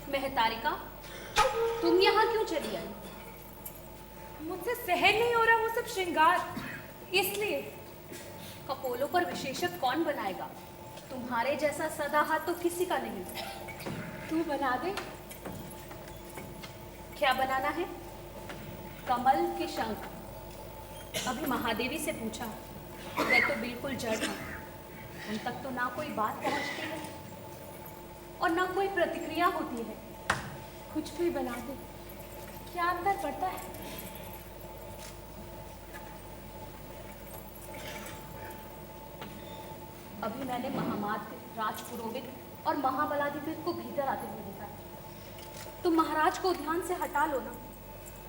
महतारिका, तुम यहाँ क्यों चली आई? मुझसे सहन नहीं हो रहा वो सब श्रृंगार, इसलिए। कपोलों पर विशेषक कौन बनाएगा? तुम्हारे जैसा सदा हाथ तो किसी का नहीं। तू बना दे। क्या बनाना है? कमल के शंख। अभी महादेवी से पूछा, वे तो बिल्कुल जड़ है। उन तक तो ना कोई बात पहुंचती है और ना कोई प्रतिक्रिया होती है। कुछ भी बना दे, क्या अंतर पड़ता है? अभी मैंने महामात्र, राजपुरोहित और महाबलाधिपति को भीतर आते हुए देखा। तुम महाराज को ध्यान से हटा लो ना।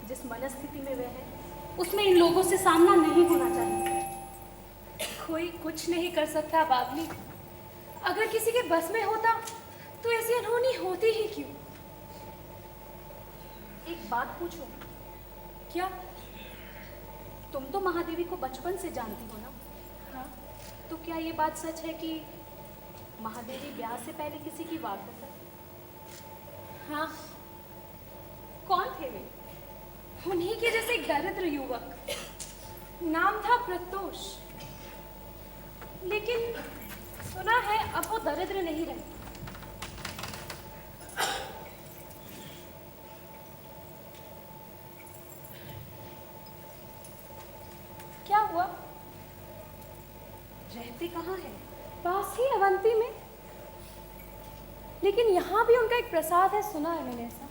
जिस मनस्थिति में वे हैं, उसमें इन लोगों से सामना नहीं होना चाहिए। कोई कुछ नहीं कर सकता बाबली। अगर किसी के बस में होता तो ऐसी अनहोनी होती ही क्यों? एक बात पूछो। क्या? तुम तो महादेवी को बचपन से जानती हो ना? हाँ। तो क्या ये बात सच है कि महादेवी ब्याह से पहले किसी की वार करता? हाँ। कौन थे वे? उन्हीं के जैसे एक दरिद्र युवक, नाम था प्रत्योष। लेकिन सुना है अब वो दरिद्र नहीं रहे। क्या हुआ? रहते कहाँ हैं? पास ही अवंती में। लेकिन यहाँ भी उनका एक प्रसाद है, सुना है मैंने ऐसा।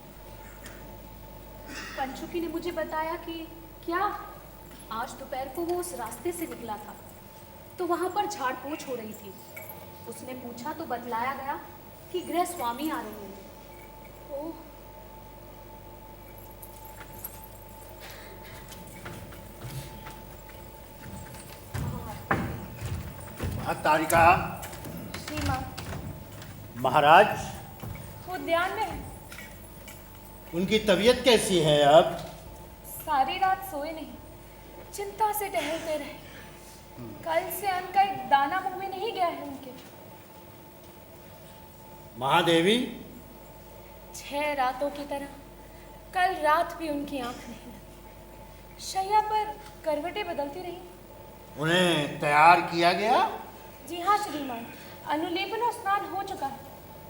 पंचुकी ने मुझे बताया कि क्या? आज दोपहर को वो उस रास्ते से निकला था, तो वहाँ पर झाड़ पोछ हो रही थी। उसने पूछा तो बतलाया गया कि गृह स्वामी आ रहे हैं। ओह। तारिका। श्रीमान। महाराज उद्यान में है। उनकी तबीयत कैसी है अब? सारी रात सोए नहीं, चिंता से टहलते रहे। कल से अन्न का एक दाना मुंह में नहीं गया है उनके। महादेवी? 6 रातों की तरह कल रात भी उनकी आंख नहीं लगी। शैया पर करवटें बदलती रही। उन्हें तैयार किया गया? जी हाँ श्रीमान, अनुलेपन और स्नान हो चुका है।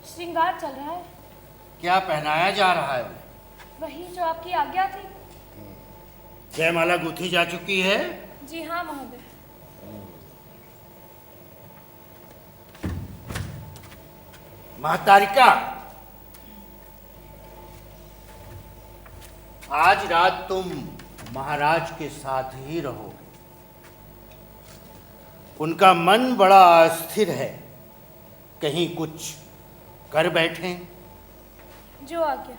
श्रृंगार चल रहा है। क्या पहनाया जा रहा है? वही जो आपकी आज्ञा थी। जयमाला गूंथी जा चुकी है? जी हाँ महोदय। महतारिका, आज रात तुम महाराज के साथ ही रहोगे। उनका मन बड़ा अस्थिर है, कहीं कुछ कर बैठे। जो आज्ञा।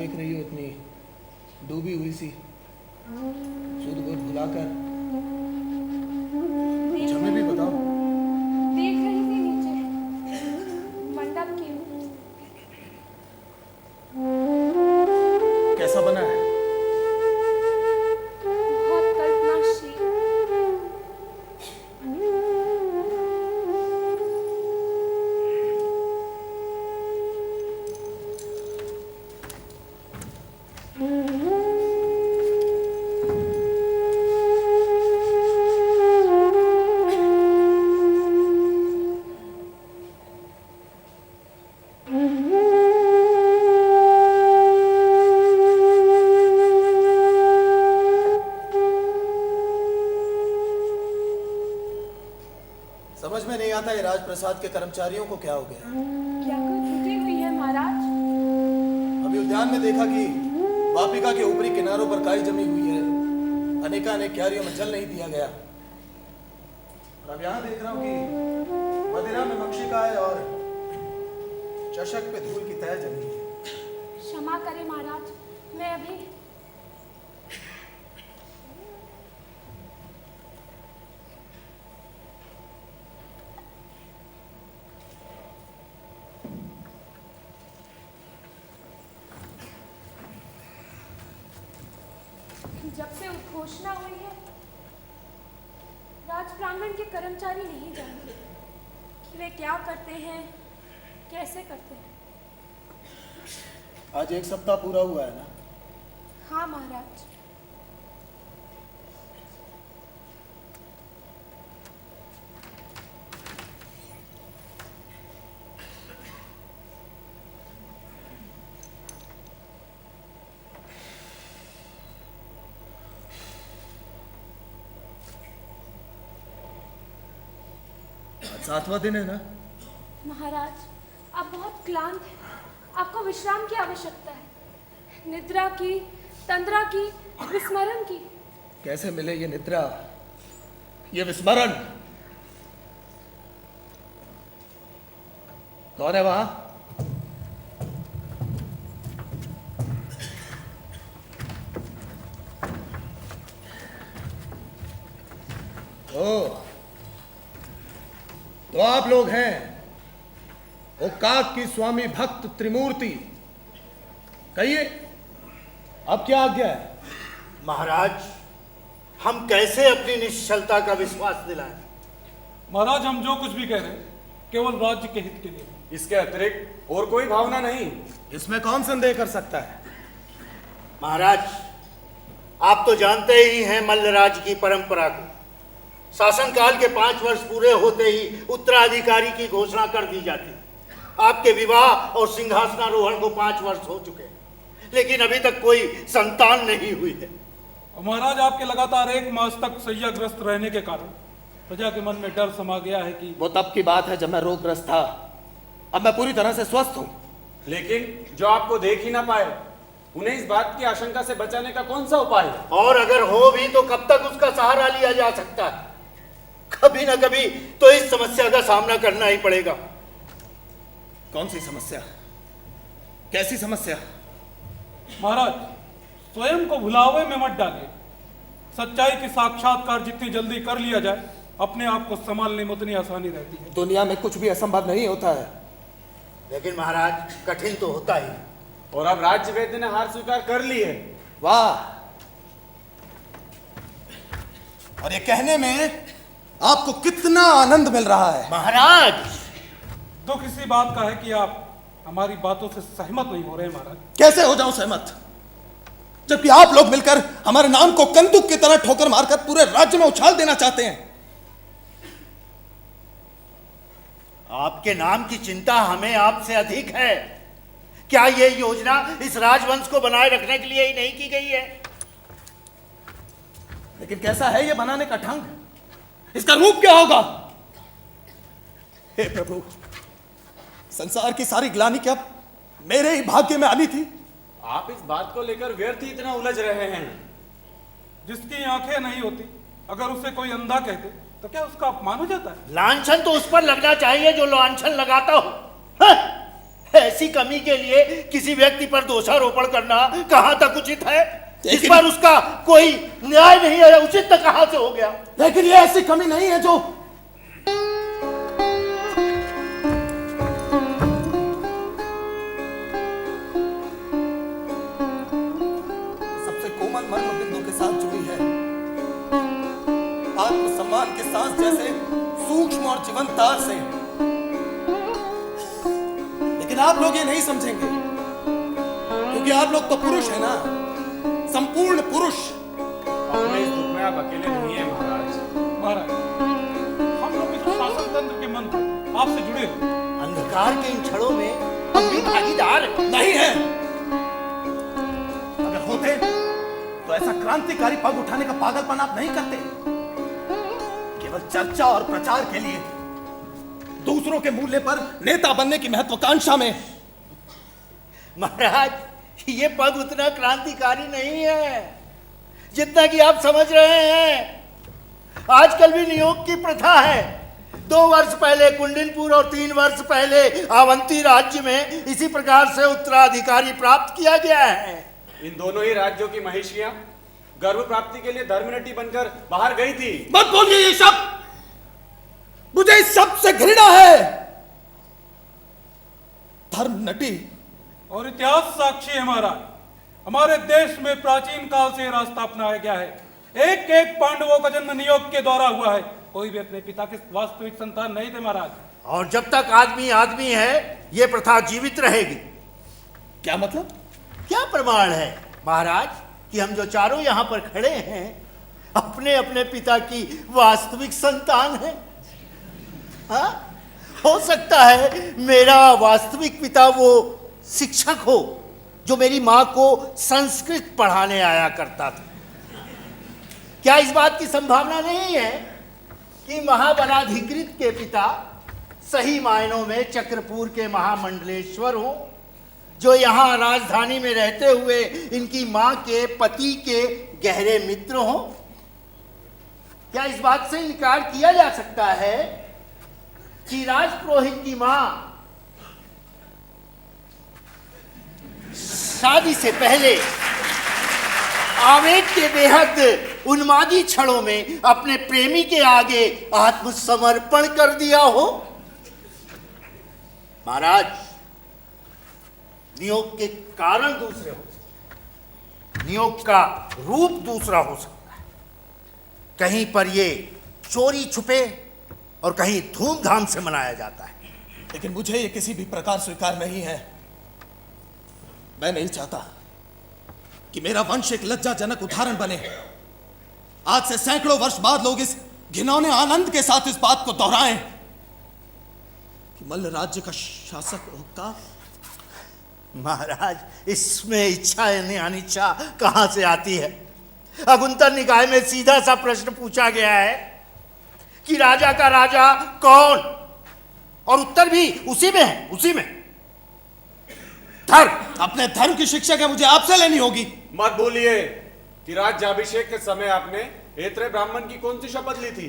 देख रही हो इतनी डूबी हुई सी, सुध बुध भुलाकर? कुछ हमें भी बताओ। देख रही थी नीचे मंडप की। कैसा बना है? बहुत कल्पनाशील। समझ में नहीं आता ये राजप्रसाद के कर्मचारियों को क्या हो गया। क्या कोई त्रुटि हुई है महाराज? अभी उद्यान में देखा कि वापिका के ऊपरी किनारों पर काई जमी हुई है, अनेकानेक क्यारियों में जल नहीं दिया गया। और अब यहाँ देख रहा हूँ कि मदिरा में मक्षिका है और चषक पे धूल की तह जमी है। क्षमा करें महाराज, मैं अभी जब से उद्घोषणा हुई है, राज प्रांगण के कर्मचारी नहीं जानते कि वे क्या करते हैं, कैसे करते हैं। आज 1 सप्ताह पूरा हुआ है ना? हाँ महाराज। आज 7वां दिन है ना? महाराज, आप बहुत क्लांत हैं। आपको विश्राम की आवश्यकता है, निद्रा की, तंद्रा की, विस्मरण की। कैसे मिले ये निद्रा, ये विस्मरण? कौन है वहां? ओ, तो आप लोग हैं वो काक की स्वामी भक्त त्रिमूर्ति। कहिए, अब क्या आज्ञा है? महाराज, हम कैसे अपनी निश्चलता का विश्वास दिलाएं? महाराज, हम जो कुछ भी कह रहे हैं केवल राज्य के हित के लिए। इसके अतिरिक्त और कोई भावना नहीं। इसमें कौन संदेह कर सकता है? महाराज, आप तो जानते ही हैं मल्लराज की परंपरा को। शासनकाल के 5 वर्ष पूरे होते ही उत्तराधिकारी की घोषणा कर दी जाती। आपके विवाह और सिंहासनारोहण को 5 वर्ष हो चुके हैं, लेकिन अभी तक कोई संतान नहीं हुई है। और महाराज, आपके लगातार 1 मास तक शैय्याग्रस्त रहने के कारण प्रजा के मन में डर समा गया है कि वो तब की बात है जब मैं रोगग्रस्त था। अब मैं पूरी तरह से स्वस्थ हूं। लेकिन जो आपको देख ही ना पाए, उन्हें इस बात की आशंका से बचाने का कौन सा उपाय है? और अगर हो भी तो कब तक उसका सहारा लिया जा सकता है? कभी ना कभी तो इस समस्या का सामना करना ही पड़ेगा। कौन सी समस्या? कैसी समस्या? महाराज, स्वयं को भुलावे में मत डालिए। सच्चाई की साक्षात्कार जितनी जल्दी कर लिया जाए, अपने आप को संभालने में उतनी आसानी रहती है। दुनिया में कुछ भी असंभव नहीं होता है। लेकिन महाराज, कठिन तो होता ही। और अब राज्य वैद्य ने हार स्वीकार कर ली है। वाह! और ये कहने में आपको कितना आनंद मिल रहा है। महाराज, दुख इसी बात का है कि आप हमारी बातों से सहमत नहीं हो रहे महाराज। कैसे हो जाऊं सहमत, जबकि आप लोग मिलकर हमारे नाम को कंदूक की तरह ठोकर मारकर पूरे राज्य में उछाल देना चाहते हैं। आपके नाम की चिंता हमें आपसे अधिक है। क्या यह योजना इस राजवंश को बनाए रखने के लिए ही नहीं की गई है? लेकिन कैसा है यह बनाने का ढंग? इसका रूप क्या होगा? हे प्रभु, संसार की सारी ग्लानि क्या मेरे ही भाग्य में आनी थी? आप इस बात को लेकर व्यर्थ ही इतना उलझ रहे हैं। जिसकी आंखें नहीं होती, अगर उसे कोई अंधा कहते तो क्या उसका अपमान हो जाता है? लांछन तो उस पर लगना चाहिए जो लांछन लगाता हो। हाँ, ऐसी कमी के लिए किसी व्यक्ति पर दोषारोपण करना कहां तक उचित है? इस पर उसका कोई न्याय नहीं है, उचित तक कहां से हो गया? लेकिन ये ऐसी कमी नहीं है जो सबसे कोमल मर्म बिंदु के साथ जुड़ी है, आत्मसम्मान के सांस जैसे सूक्ष्म और जीवंत तार से। लेकिन आप लोग ये नहीं समझेंगे, क्योंकि आप लोग तो पुरुष है ना, संपूर्ण पुरुष। अपने इस दुख में आप अकेले नहीं हैं महाराज। महाराज, हम लोग इस शासन तंत्र के मंत्र आपसे जुड़े हुए। अंधकार के इन क्षणों में हम भी भागीदार नहीं है। अगर होते तो ऐसा क्रांतिकारी पग उठाने का पागलपन आप नहीं करते। केवल चर्चा और प्रचार के लिए, दूसरों के मूल्य पर नेता बनने की महत्वाकांक्षा में। महाराज, ये पद उतना क्रांतिकारी नहीं है जितना कि आप समझ रहे हैं। आजकल भी नियोग की प्रथा है। 2 वर्ष पहले कुंडिलपुर और 3 वर्ष पहले अवंती राज्य में इसी प्रकार से उत्तराधिकारी प्राप्त किया गया है। इन दोनों ही राज्यों की महिषियां गर्भ प्राप्ति के लिए धर्मनटी बनकर बाहर गई थी। मत बोलिए ये शब्द, मुझे इस शब्द से घृणा है। धर्म नटी और इतिहास साक्षी है महाराज, हमारे देश में प्राचीन काल से रास्ता अपनाया गया है। एक एक पांडवों का जन्म नियोग के द्वारा हुआ है। कोई भी अपने पिता के वास्तविक संतान नहीं थे महाराज। और जब तक आदमी आदमी है, ये प्रथा जीवित रहेगी। क्या मतलब? क्या प्रमाण है महाराज कि हम जो चारों यहाँ पर खड़े हैं अपने अपने पिता की वास्तविक संतान हैं? हाँ? हो सकता है मेरा वास्तविक पिता वो शिक्षक हो जो मेरी माँ को संस्कृत पढ़ाने आया करता था। क्या इस बात की संभावना नहीं है कि महावनाधिकृत के पिता सही मायनों में चक्रपुर के महामंडलेश्वर हो, जो यहाँ राजधानी में रहते हुए इनकी माँ के पति के गहरे मित्र हो? क्या इस बात से इनकार किया जा सकता है कि राजपुरोहित की माँ शादी से पहले आवेग के बेहद उन्मादी क्षणों में अपने प्रेमी के आगे आत्मसमर्पण कर दिया हो? महाराज, नियोग के कारण दूसरे हो सकते, नियोग का रूप दूसरा हो सकता है। कहीं पर ये चोरी छुपे और कहीं धूमधाम से मनाया जाता है। लेकिन मुझे ये किसी भी प्रकार स्वीकार नहीं है। मैं नहीं चाहता कि मेरा वंश एक लज्जाजनक उदाहरण बने। आज से सैकड़ों वर्ष बाद लोग इस घिनौने आनंद के साथ इस बात को दोहराएं कि मल्ल राज्य का शासक हुक्का। महाराज, इसमें इच्छा यानी अनिच्छा कहां से आती है? अगुंतर निकाय में सीधा सा प्रश्न पूछा गया है कि राजा का राजा कौन, और उत्तर भी उसी में है, उसी में धर्म। अपने धर्म की शिक्षा क्या मुझे आपसे लेनी होगी? मत भूलिए कि राज्याभिषेक के समय आपने ऐत्रेय ब्राह्मण की कौन सी शपथ ली थी?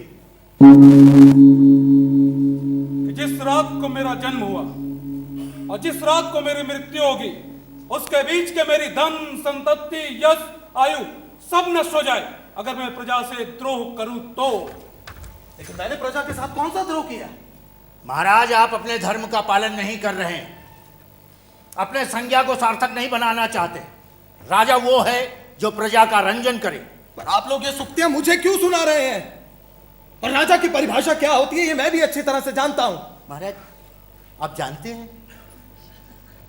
कि जिस रात को मेरा जन्म हुआ और जिस रात को मेरी मृत्यु होगी, उसके बीच के मेरी धन संपत्ति यश आयु सब नष्ट हो जाए अगर मैं प्रजा से द्रोह करूं तो। लेकिन मैंने प्रजा के साथ कौन सा द्रोह किया? महाराज, आप अपने धर्म का पालन नहीं कर रहे हैं, अपने संज्ञा को सार्थक नहीं बनाना चाहते। राजा वो है जो प्रजा का रंजन करे। पर आप लोग ये सुक्तियां मुझे क्यों सुना रहे हैं? और राजा की परिभाषा क्या होती है ये मैं भी अच्छी तरह से जानता हूं। महाराज, आप जानते हैं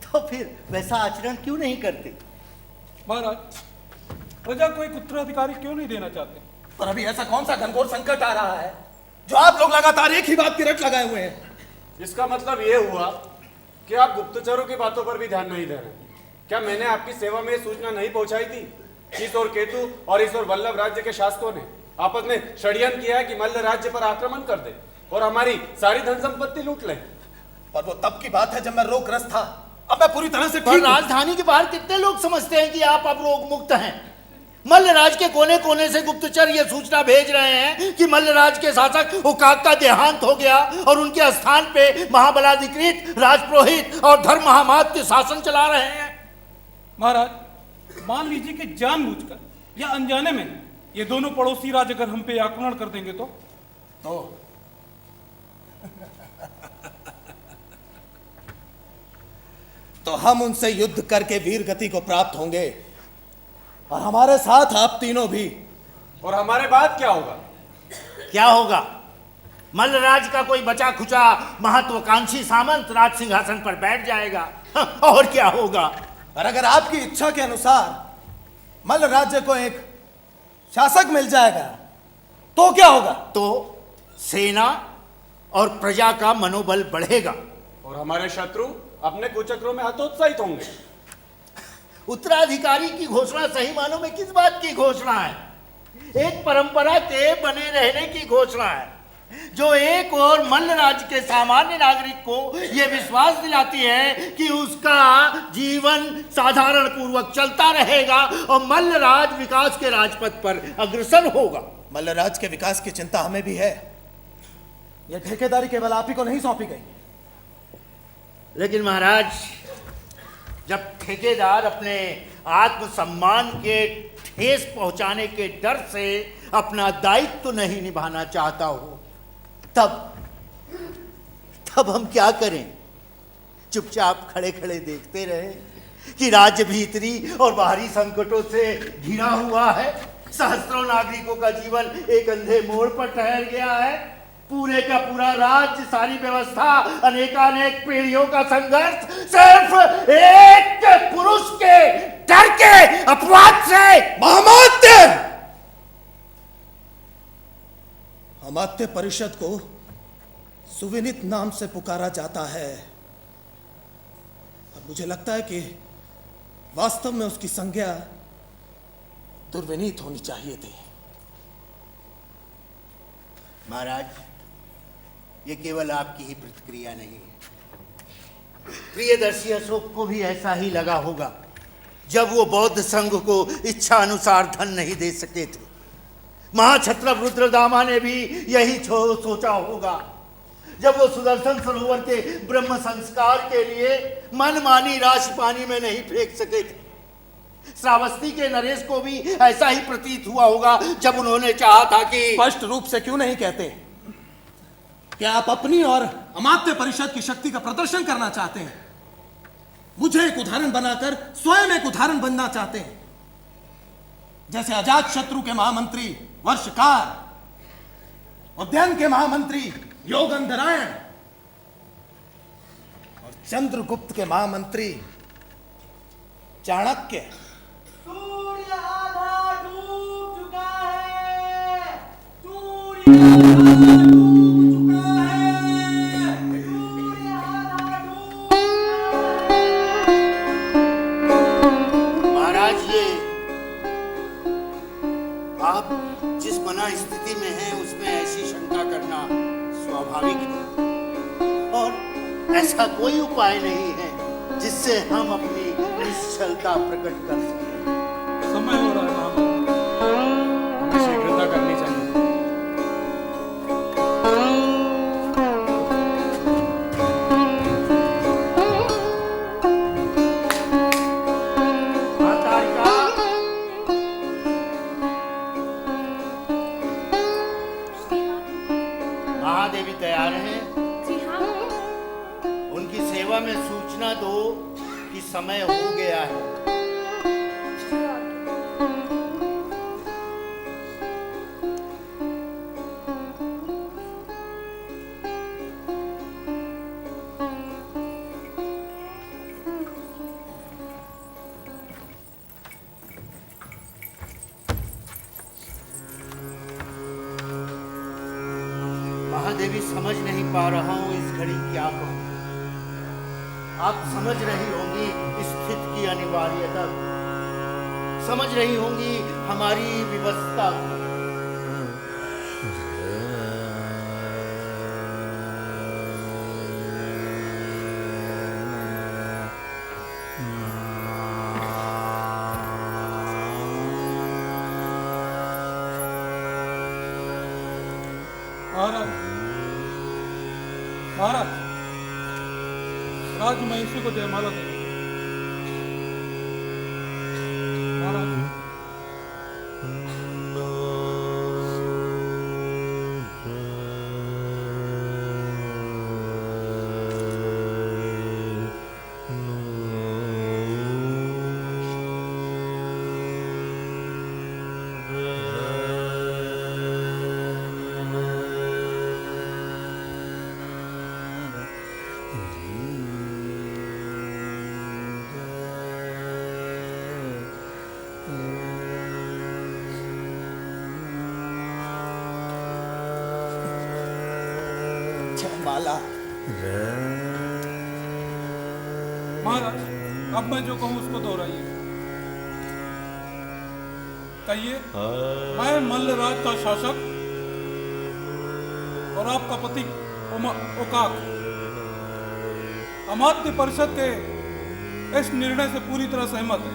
तो फिर वैसा आचरण क्यों नहीं करते? महाराज, प्रजा को एक उत्तराधिकारी क्यों नहीं देना चाहते? पर अभी ऐसा कौन सा घनघोर संकट आ रहा है जो आप लोग लगातार एक ही बात की रट लगाए हुए हैं? इसका मतलब ये हुआ कि आप गुप्तचरों की बातों पर भी ध्यान नहीं दे रहे। क्या मैंने आपकी सेवा में सूचना नहीं पहुंचाई थी? ईश्वर केतु और ईश्वर वल्लभ राज्य के शासकों ने आपस में षड्यंत्र किया है कि मल्ल राज्य पर आक्रमण कर दे और हमारी सारी धन संपत्ति लूट ले। पर वो तब की बात है जब मैं रोगग्रस्त था। अब मैं पूरी तरह से पर ठीक हूं। राजधानी के बाहर कितने लोग समझते हैं कि आप अब रोग मुक्त हैं? मल्लराज के कोने कोने से गुप्तचर ये सूचना भेज रहे हैं कि मल्लराज के शासक उकाक का देहांत हो गया और उनके स्थान पे महाबलाधिकृत राजपुरोहित और धर्म महामात्य शासन चला रहे हैं। महाराज, मान लीजिए कि जानबूझकर या अनजाने में ये दोनों पड़ोसी राज्य अगर हम पे आक्रमण कर देंगे तो हम उनसे युद्ध करके वीर गति को प्राप्त होंगे और हमारे साथ आप तीनों भी। और हमारे बाद क्या होगा? क्या होगा? मल्लराज का कोई बचा खुचा महत्वाकांक्षी सामंत राज सिंहासन पर बैठ जाएगा। और क्या होगा? और अगर आपकी इच्छा के अनुसार मल्ल राज्य को एक शासक मिल जाएगा तो क्या होगा? तो सेना और प्रजा का मनोबल बढ़ेगा और हमारे शत्रु अपने कुचक्रों में हतोत्साहित होंगे। उत्तराधिकारी की घोषणा सही मानों में किस बात की घोषणा है? एक परंपरा के बने रहने की घोषणा है, जो एक और मल्लराज के सामान्य नागरिक को यह विश्वास दिलाती है कि उसका जीवन साधारण पूर्वक चलता रहेगा और मल्लराज विकास के राजपथ पर अग्रसर होगा। मल्लराज के विकास की चिंता हमें भी है। यह ठेकेदारी केवल आप ही को नहीं सौंपी गई। लेकिन महाराज, जब ठेकेदार अपने आत्मसम्मान के ठेस पहुंचाने के डर से अपना दायित्व नहीं निभाना चाहता हो, तब हम क्या करें? चुपचाप खड़े खड़े देखते रहे कि राज्य भीतरी और बाहरी संकटों से घिरा हुआ है। सहस्त्रों नागरिकों का जीवन एक अंधे मोड़ पर ठहर गया है। पूरे का पूरा राज्य, सारी व्यवस्था, अनेकानेक पीढ़ियों का संघर्ष सिर्फ एक पुरुष के डर के अपवाद से। महामात्य! अमात्य परिषद को सुविनीत नाम से पुकारा जाता है और मुझे लगता है कि वास्तव में उसकी संज्ञा दुर्विनीत होनी चाहिए थी। महाराज, ये केवल आपकी ही प्रतिक्रिया नहीं है। प्रियदर्शी अशोक को भी ऐसा ही लगा होगा जब वो बौद्ध संघ को इच्छा अनुसार धन नहीं दे सके थे। महाक्षत्रप रुद्रदामा ने भी यही सोचा होगा जब वो सुदर्शन सरोवर के ब्रह्म संस्कार के लिए मनमानी राशि पानी में नहीं फेंक सके थे। श्रावस्ती के नरेश को भी ऐसा ही प्रतीत हुआ होगा जब उन्होंने चाहा था कि स्पष्ट रूप से क्यों नहीं कहते कि आप अपनी और अमात्य परिषद की शक्ति का प्रदर्शन करना चाहते हैं? मुझे एक उदाहरण बनाकर स्वयं एक उदाहरण बनना चाहते हैं, जैसे अजात शत्रु के महामंत्री वर्षकार, उद्यान के महामंत्री योगंधरायण और चंद्रगुप्त के महामंत्री चाणक्य। सूर्य आधा डूब चुका है। सूर्य आधा डूब चुका है। सूर्य आधा डूब महाराज, ये आप जिस मना स्थिति में हैं उसमें ऐसी शंका करना स्वाभाविक है और ऐसा कोई उपाय नहीं है जिससे हम अपनी निश्चलता प्रकट कर सकें। समय हो रहा है महाराज, हमें शीघ्रता करनी चाहिए। महादेवी तैयार हैं? जी हाँ। उनकी सेवा में सूचना दो कि समय हो गया है। महादेवी, समझ नहीं पा रहा हूं इस घड़ी क्या कहूं। आप समझ रही होंगी स्थिति की अनिवार्यता, समझ रही होंगी हमारी विवशता को। महाराज, महाराज, राज महिषी को जयमाला दे महाराज। माला महाराज, अब मैं जो कहूं उसको दोहराइए। कहिए, मैं मल्लराज का शासक और आपका पति ओकाक अमात्य परिषद के इस निर्णय से पूरी तरह सहमत है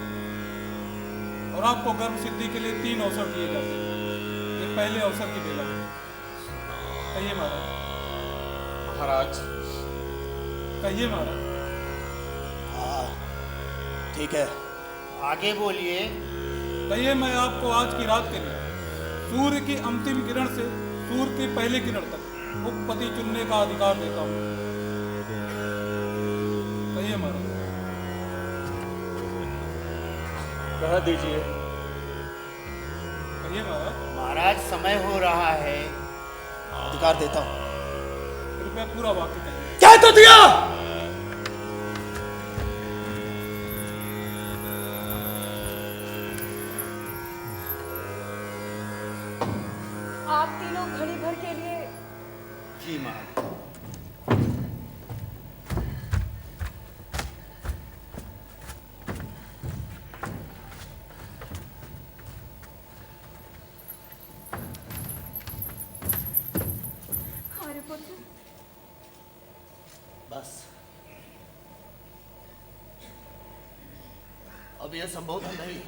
और आपको गर्भ सिद्धि के लिए 3 अवसर दिए जाते हैं। ये पहले अवसर की बेला है। कहिए महाराज। महाराज, कहिए महाराज। हाँ ठीक है, आगे बोलिए। कहिए, मैं आपको आज की रात के लिए सूर्य की अंतिम किरण से सूर्य की पहली किरण तक उपपति चुनने का अधिकार देता हूँ। कहिए महाराज। कह दीजिए। कहिए महाराज। महाराज, समय हो रहा है। अधिकार देता हूँ। कृपया पूरा वाक्य कहिए। क्या तो दिया? आप तीनों घड़ी भर के लिए जी महाराज। आर्यपुत्र, बस अब यह संबोधन नहीं।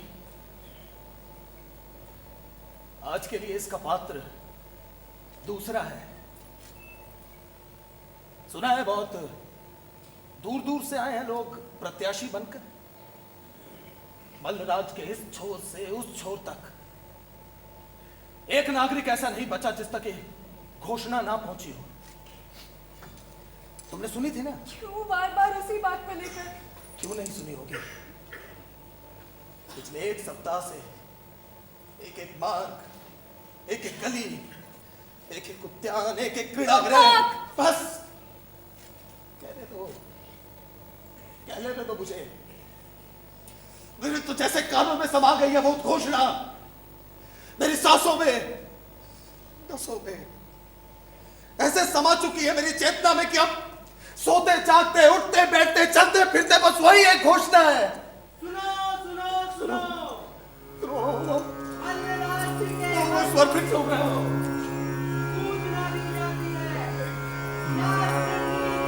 आज के लिए इसका पात्र दूसरा है। सुना है बहुत दूर दूर से आए हैं लोग प्रत्याशी बनकर। मल्लराज के इस छोर से उस छोर तक एक नागरिक ऐसा नहीं बचा जिस तक ये घोषणा ना पहुंची हो। तुमने सुनी थी ना? क्यों बार बार उसी बात को लेकर? क्यों नहीं सुनी होगी? पिछले 1 सप्ताह से एक एक मार्ग, एक एक गली, एक एक उद्यान, एक एक क्रीड़ागृह, बस कहने दो मुझे। मेरे तो जैसे कानों में समा गई है वो घोषणा, मेरी सांसों में, नसों में ऐसे समा चुकी है मेरी चेतना में कि अब सोते जागते उठते बैठते चलते फिरते बस वही एक घोषणा है। सुनो। मल्लराज के वो स्वर फिर से उठ रहा है। सूचना दी जाती है। यार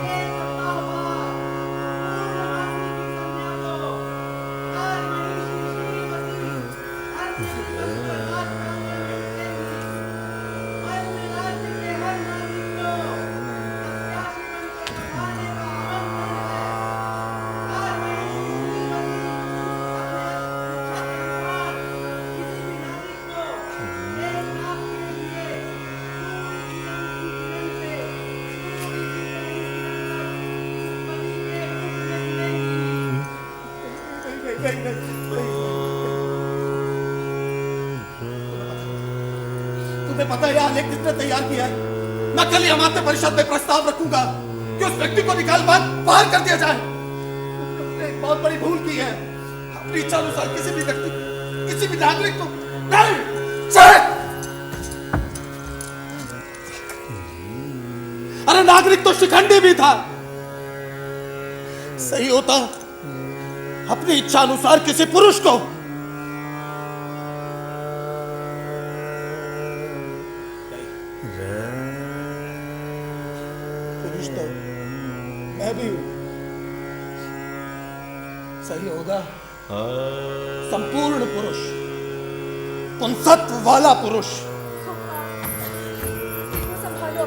के सप्ताह बाद पूर्णमासी की संज्ञा को आज महिषी श्रीमती हर किसी पर बात मल्लराज के हर नागरिक को प्रत्याशी बनकर दिखाने का आमंत्रण है। आज महिषी तुम्हें पता है आलेख किसने तैयार किया है? मैं कल ही अमात्य परिषद में प्रस्ताव रखूंगा कि उस व्यक्ति को निकाल बाहर कर दिया जाए। तुमने एक बहुत बड़ी भूल की है। अपनी इच्छा अनुसार किसी भी व्यक्ति, किसी भी नागरिक को नहीं। अरे नागरिक तो शिखंडी भी था। सही होता अपनी इच्छा अनुसार किसी पुरुष को पुरुष तो मैं भी हूं। सही होगा संपूर्ण पुरुष, पुंसत्व वाला पुरुष। संभालो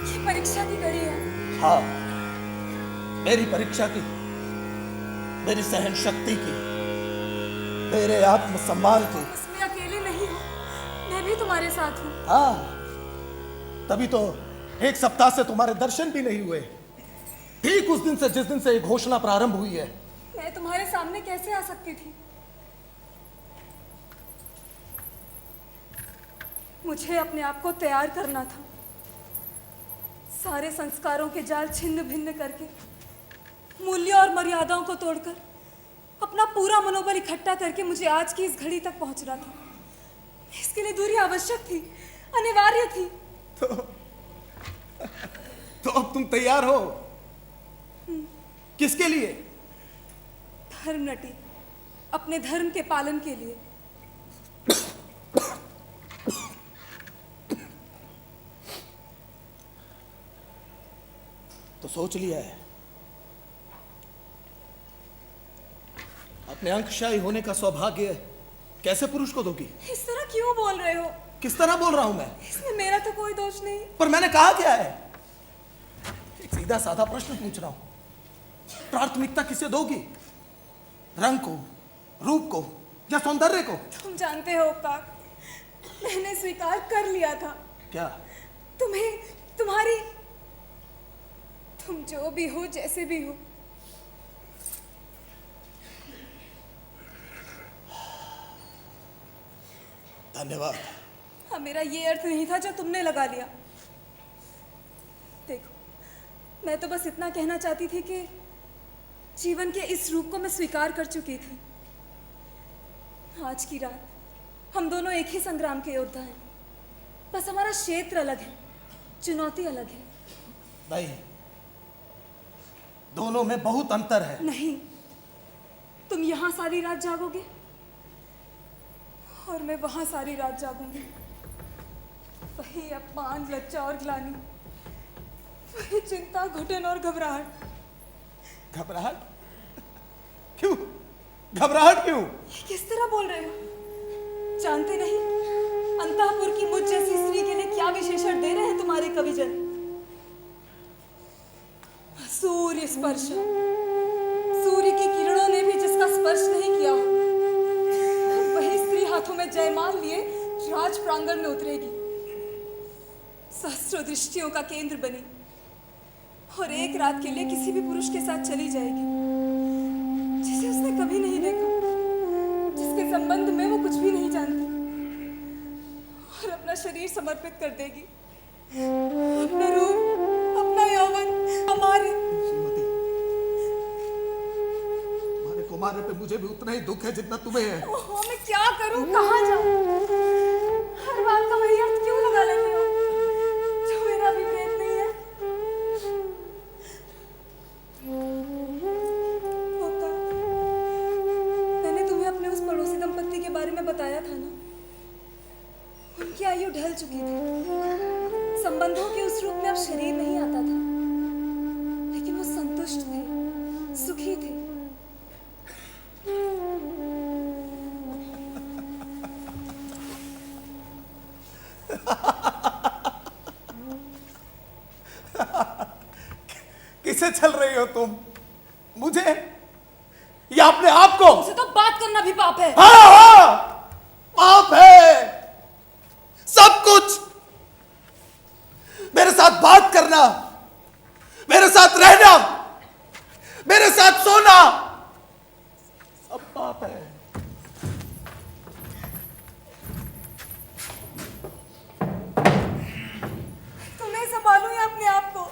ये परीक्षा की घड़ी है। हाँ, मेरी परीक्षा की, मेरी सहन शक्ति की, मेरे आत्मसम्मान की। इसमें अकेले नहीं हो, मैं भी तुम्हारे साथ हूँ। हाँ, तभी तो एक सप्ताह से तुम्हारे दर्शन भी नहीं हुए, ठीक उस दिन से जिस दिन से ये घोषणा प्रारंभ हुई है। मैं तुम्हारे सामने कैसे आ सकती थी? मुझे अपने आप को तैयार करना था, सारे संस्कारों के जाल छिन्न भिन्न करके, मूल्यों और मर्यादाओं को तोड़कर, अपना पूरा मनोबल इकट्ठा करके मुझे आज की इस घड़ी तक पहुंचना था। इसके लिए दूरी आवश्यक थी, अनिवार्य थी। तो अब तुम तैयार हो? किसके लिए? धर्म नटी, अपने धर्म के पालन के लिए। तो सोच लिया है? अपने अंकशाही होने का सौभाग्य कैसे पुरुष को दोगी? इस तरह क्यों बोल रहे हो? किस तरह बोल रहा हूं मैं? इसमें मेरा तो कोई दोष नहीं। पर मैंने कहा क्या है? एक सीधा साधा प्रश्न पूछ रहा हूं। प्राथमिकता किसे दोगी? रंग को, रूप को या सौंदर्य को? तुम जानते हो काक, मैंने स्वीकार कर लिया था। क्या? तुम्हें, तुम्हारी, तुम जो भी हो, जैसे भी हो, धन्यवाद। हाँ, मेरा ये अर्थ नहीं था जो तुमने लगा लिया। देखो, मैं तो बस इतना कहना चाहती थी कि जीवन के इस रूप को मैं स्वीकार कर चुकी थी। आज की रात हम दोनों एक ही संग्राम के योद्धा हैं, बस हमारा क्षेत्र अलग है, चुनौती अलग है। नहीं, दोनों में बहुत अंतर है। नहीं, तुम यहाँ सारी रात जागोगे और मैं वहां सारी रात जागूंगी। वही अपमान, लज्जा और ग्लानि, वही चिंता, घुटन और घबराहट। घबराहट? क्यों? घबराहट क्यों? किस तरह बोल रहे हो? जानते नहीं अंतःपुर की मुझ जैसी स्त्री के लिए क्या विशेषण दे रहे हैं तुम्हारे कविजन? सूर्य स्पर्श, सूर्य की किरणों ने भी जिसका स्पर्श नहीं किया हो, वही स्त्री हाथों में जयमाल लिए राज प्रांगण में उतरेगी, सहस्रों दृष्टियों का केंद्र बनी और एक रात के लिए किसी भी पुरुष के साथ चली जाएगी जिसे उसने कभी नहीं देखा, जिसके संबंध में वो कुछ भी नहीं जानती, और अपना शरीर समर्पित कर देगी, अपना रूप, अपना यौवन हमारे। श्रीमती, तुम्हारे कुमारे पे मुझे भी उतना ही दुख है जितना तुम्हें है। ओहो, मैं क्या करूं, कहाँ जाऊं? हर बात का वही अर्थ क्यों लगा लेते हो जो मेरा विपरीत नहीं है? होता, मैंने तुम्हें अपने उस पड़ोसी दंपत्ति के बारे में बताया था ना। उनकी आयु ढल चुकी थी, संबंधों के उस रूप में अब शरीर नहीं आता था, लेकिन वो संतुष्ट थे, सुखी थे। किसे चल रही हो तुम? मुझे या अपने आप को? उसे तो बात करना भी पाप है। हाँ हाँ, पाप है सब कुछ। मेरे साथ बात करना, मेरे साथ रहना, मेरे साथ सोना, सब पाप है। तुम्हें संभालूं या अपने आप को?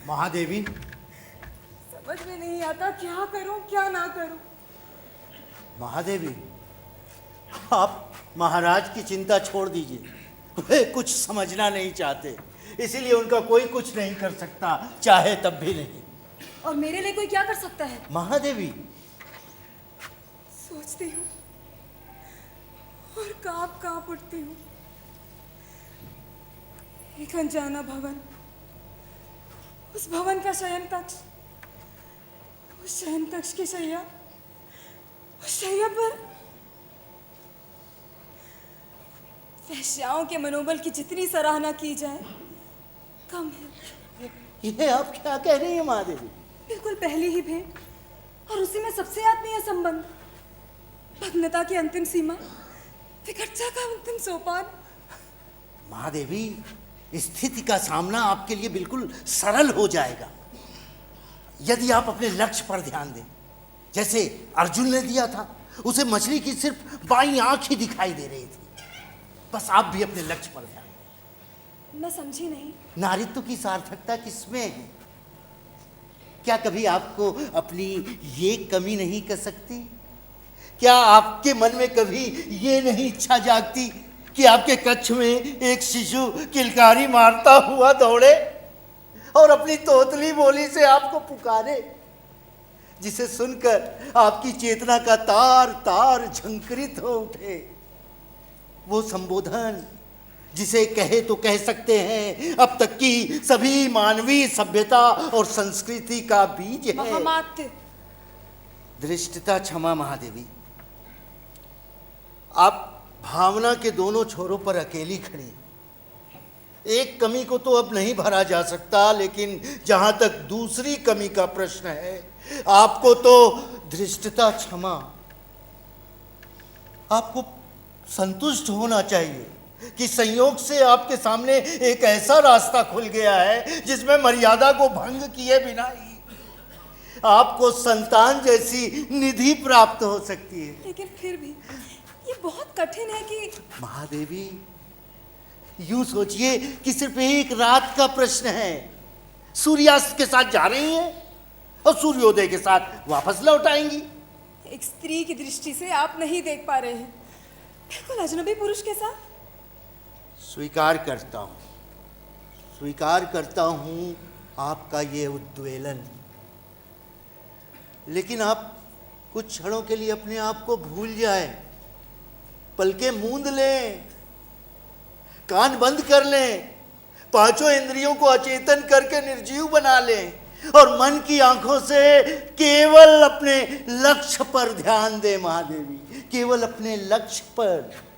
महादेवी, समझ में नहीं आता क्या करूं क्या ना करूं। महादेवी, आप महाराज की चिंता छोड़ दीजिए। वे कुछ समझना नहीं चाहते, इसीलिए उनका कोई कुछ नहीं कर सकता, चाहे तब भी नहीं। और मेरे लिए कोई क्या कर सकता है? महादेवी, सोचती हूँ और कांप कांप उठती हूँ। एक अनजाना भवन, उस भवन का शयन कक्ष, उस शयन कक्ष की शैया, उस शैया पर वेश्याओं के मनोबल की जितनी सराहना की जाए कम है। ये आप क्या कह रही हैं महादेवी? बिल्कुल पहली ही भेंट और उसी में सबसे आत्मीय संबंध, भग्नता की अंतिम सीमा, विकटता का अंतिम सोपान। महादेवी, स्थिति का सामना आपके लिए बिल्कुल सरल हो जाएगा यदि आप अपने लक्ष्य पर ध्यान दें। जैसे अर्जुन ने दिया था, उसे मछली की सिर्फ बाईं आंख ही दिखाई दे रही थी। बस आप भी अपने लक्ष्य पर ध्यान दें। मैं समझी नहीं। नारित्व की सार्थकता किसमें है? क्या कभी आपको अपनी ये कमी नहीं कर सकती? क्या आपके मन में कभी ये नहीं इच्छा जागती कि आपके कक्ष में एक शिशु किलकारी मारता हुआ दौड़े और अपनी तोतली बोली से आपको पुकारे, जिसे सुनकर आपकी चेतना का तार तार झंकृत हो उठे? वो संबोधन जिसे कहे तो कह सकते हैं अब तक की सभी मानवीय सभ्यता और संस्कृति का बीज है। महामात्य। धृष्टता क्षमा महादेवी, आप भावना के दोनों छोरों पर अकेली खड़ी। एक कमी को तो अब नहीं भरा जा सकता, लेकिन जहां तक दूसरी कमी का प्रश्न है, आपको तो धृष्टता क्षमा, आपको संतुष्ट होना चाहिए कि संयोग से आपके सामने एक ऐसा रास्ता खुल गया है जिसमें मर्यादा को भंग किए बिना ही आपको संतान जैसी निधि प्राप्त हो सकती है। लेकिन फिर भी ये बहुत कठिन है कि महादेवी, यूं सोचिए कि सिर्फ एक रात का प्रश्न है। सूर्यास्त के साथ जा रही हैं और सूर्योदय के साथ वापस लौट आएंगी। एक स्त्री की दृष्टि से आप नहीं देख पा रहे हैं, बिल्कुल अजनबी पुरुष के साथ। स्वीकार करता हूं आपका ये उद्वेलन, लेकिन आप कुछ क्षणों के लिए अपने आप को भूल जाएं, पलकें मूंद लें, कान बंद कर लें, पांचों इंद्रियों को अचेतन करके निर्जीव बना लें और मन की आंखों से केवल अपने लक्ष्य पर ध्यान दें। महादेवी, केवल अपने लक्ष्य पर।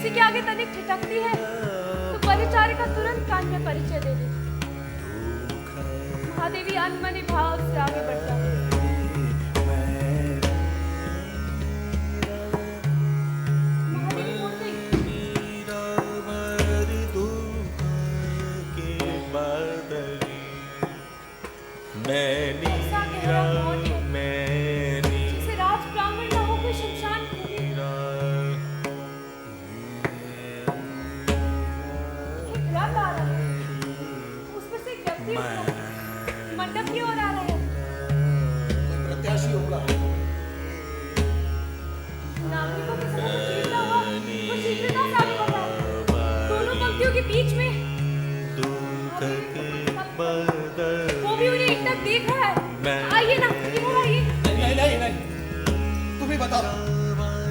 किसी के आगे तनिक ठिठकती है तो परिचारिका तुरंत कान में परिचय दे देती। महादेवी अनमने भाव से आगे बढ़ता है। महादेवी बोल गई, ऐसा गहरा मौन है, जिसे राज प्रांगण न हो कोई शमशान भूमि। एक रथ आ रहा है, उस पर से एक व्यक्ति उतरा है, मंडप की ओर आ रहा है। प्रत्याशी होगा। नागरिकों के समय में चीरता हुआ वो शीघ्रता से आगे बढ़ रहा है। दोनों पंक्तियों के बीच में वो भी उन्हें एक तक देख रहा है। आइए ना, इधर आइए। नहीं, तुम ही बताओ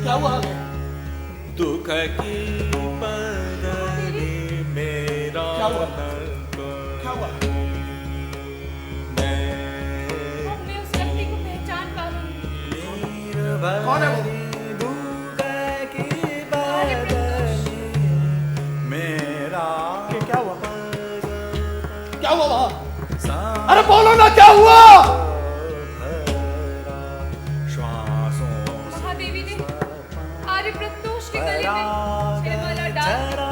क्या हुआ आगे? दुख की बदली मेरा क्या हुआ? नको। क्या हुआ? अब मैं उस व्यक्ति को पहचान पा रही हूँ। कौन है वो? दुख की अरे प्रत्युष, मेरा क्या हुआ? क्या हुआ वहां? सा- अरे बोलो ना क्या हुआ? श्वासों महादेवी ने आर्य प्रत्युष के गले में छेमाला डाल दिया।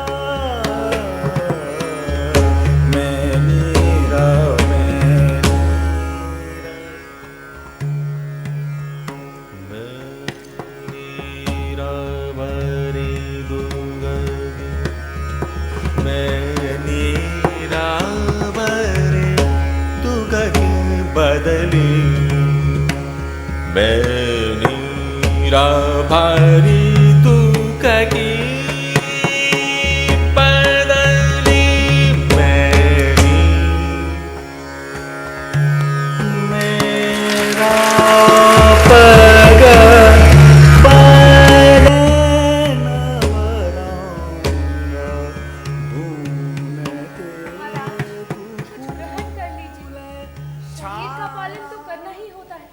बदली नीरा भारी दुख की बदली मेरा पग महाराज, कुछ ग्रहण कर लीजिए। शरीर का पालन तो करना ही होता है।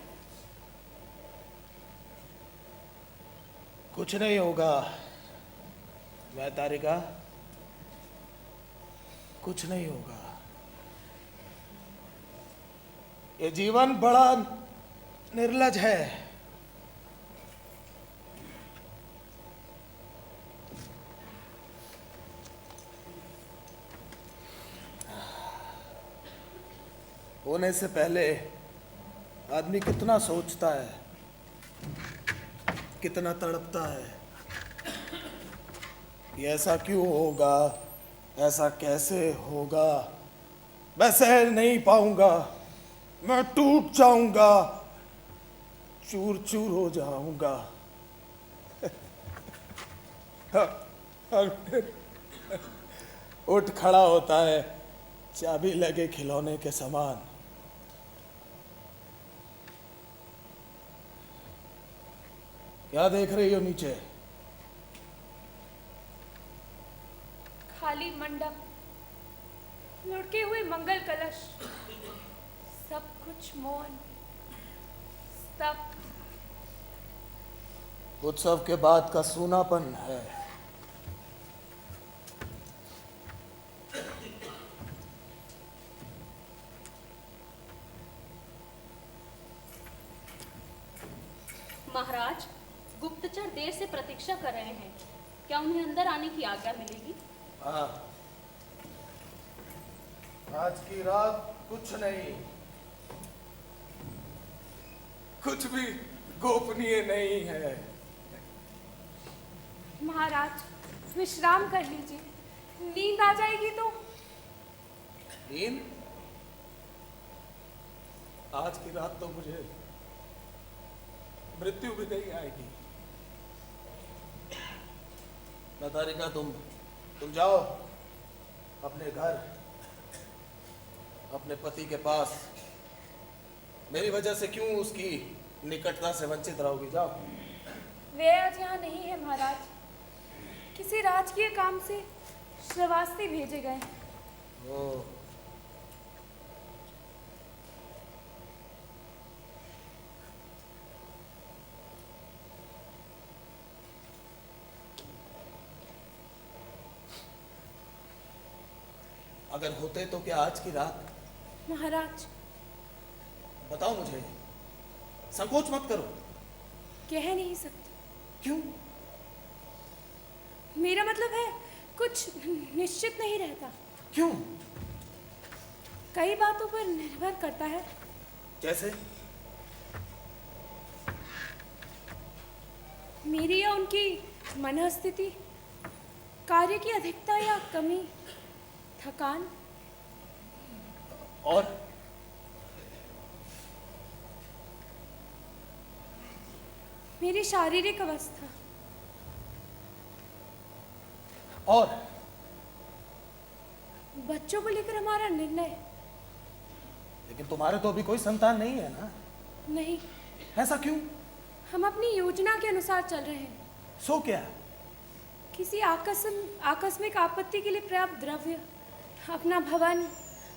कुछ नहीं होगा मैं तारिका, कुछ नहीं होगा। ये जीवन बड़ा निर्लज है। होने से पहले आदमी कितना सोचता है, कितना तड़पता है। ये ऐसा क्यों होगा, ऐसा कैसे होगा, मैं सह नहीं पाऊंगा, मैं टूट जाऊंगा, चूर चूर हो जाऊंगा। और फिर उठ खड़ा होता है चाबी लगे खिलौने के समान। क्या देख रही हो नीचे? खाली मंडप, लुढ़के हुए मंगल कलश, सब कुछ मौन, स्तब्ध। उत्सव के बाद का सूनापन है। महाराज, गुप्तचर देर से प्रतीक्षा कर रहे हैं। क्या उन्हें अंदर आने की आज्ञा मिलेगी? हाँ, आज की रात कुछ नहीं, कुछ भी गोपनीय नहीं है। महाराज, विश्राम कर लीजिए, नींद आ जाएगी तो। नींद? आज की रात तो मुझे मृत्यु भी नहीं आएगी। तारिका, तुम जाओ अपने घर, अपने पति के पास। मेरी वजह से क्यों उसकी निकटता से वंचित रहोगी? जाओ। वे आज यहाँ नहीं है महाराज, किसी राजकीय काम से श्रावस्ती भेजे गए। ओ, अगर होते तो क्या आज की रात? महाराज, बताओ मुझे, संकोच मत करो। कह नहीं सकती। क्यों? मेरा मतलब है कुछ निश्चित नहीं रहता। क्यों? कई बातों पर निर्भर करता है। जैसे? मेरी या उनकी मनःस्थिति, कार्य की अधिकता या कमी, थकान। और? मेरी शारीरिक अवस्था। और? बच्चों को लेकर हमारा निर्णय। लेकिन तुम्हारे तो अभी कोई संतान नहीं है ना? नहीं, ऐसा क्यों? हम अपनी योजना के अनुसार चल रहे हैं। सो क्या? किसी आकस्मिक आपत्ति के लिए पर्याप्त द्रव्य, अपना भवन,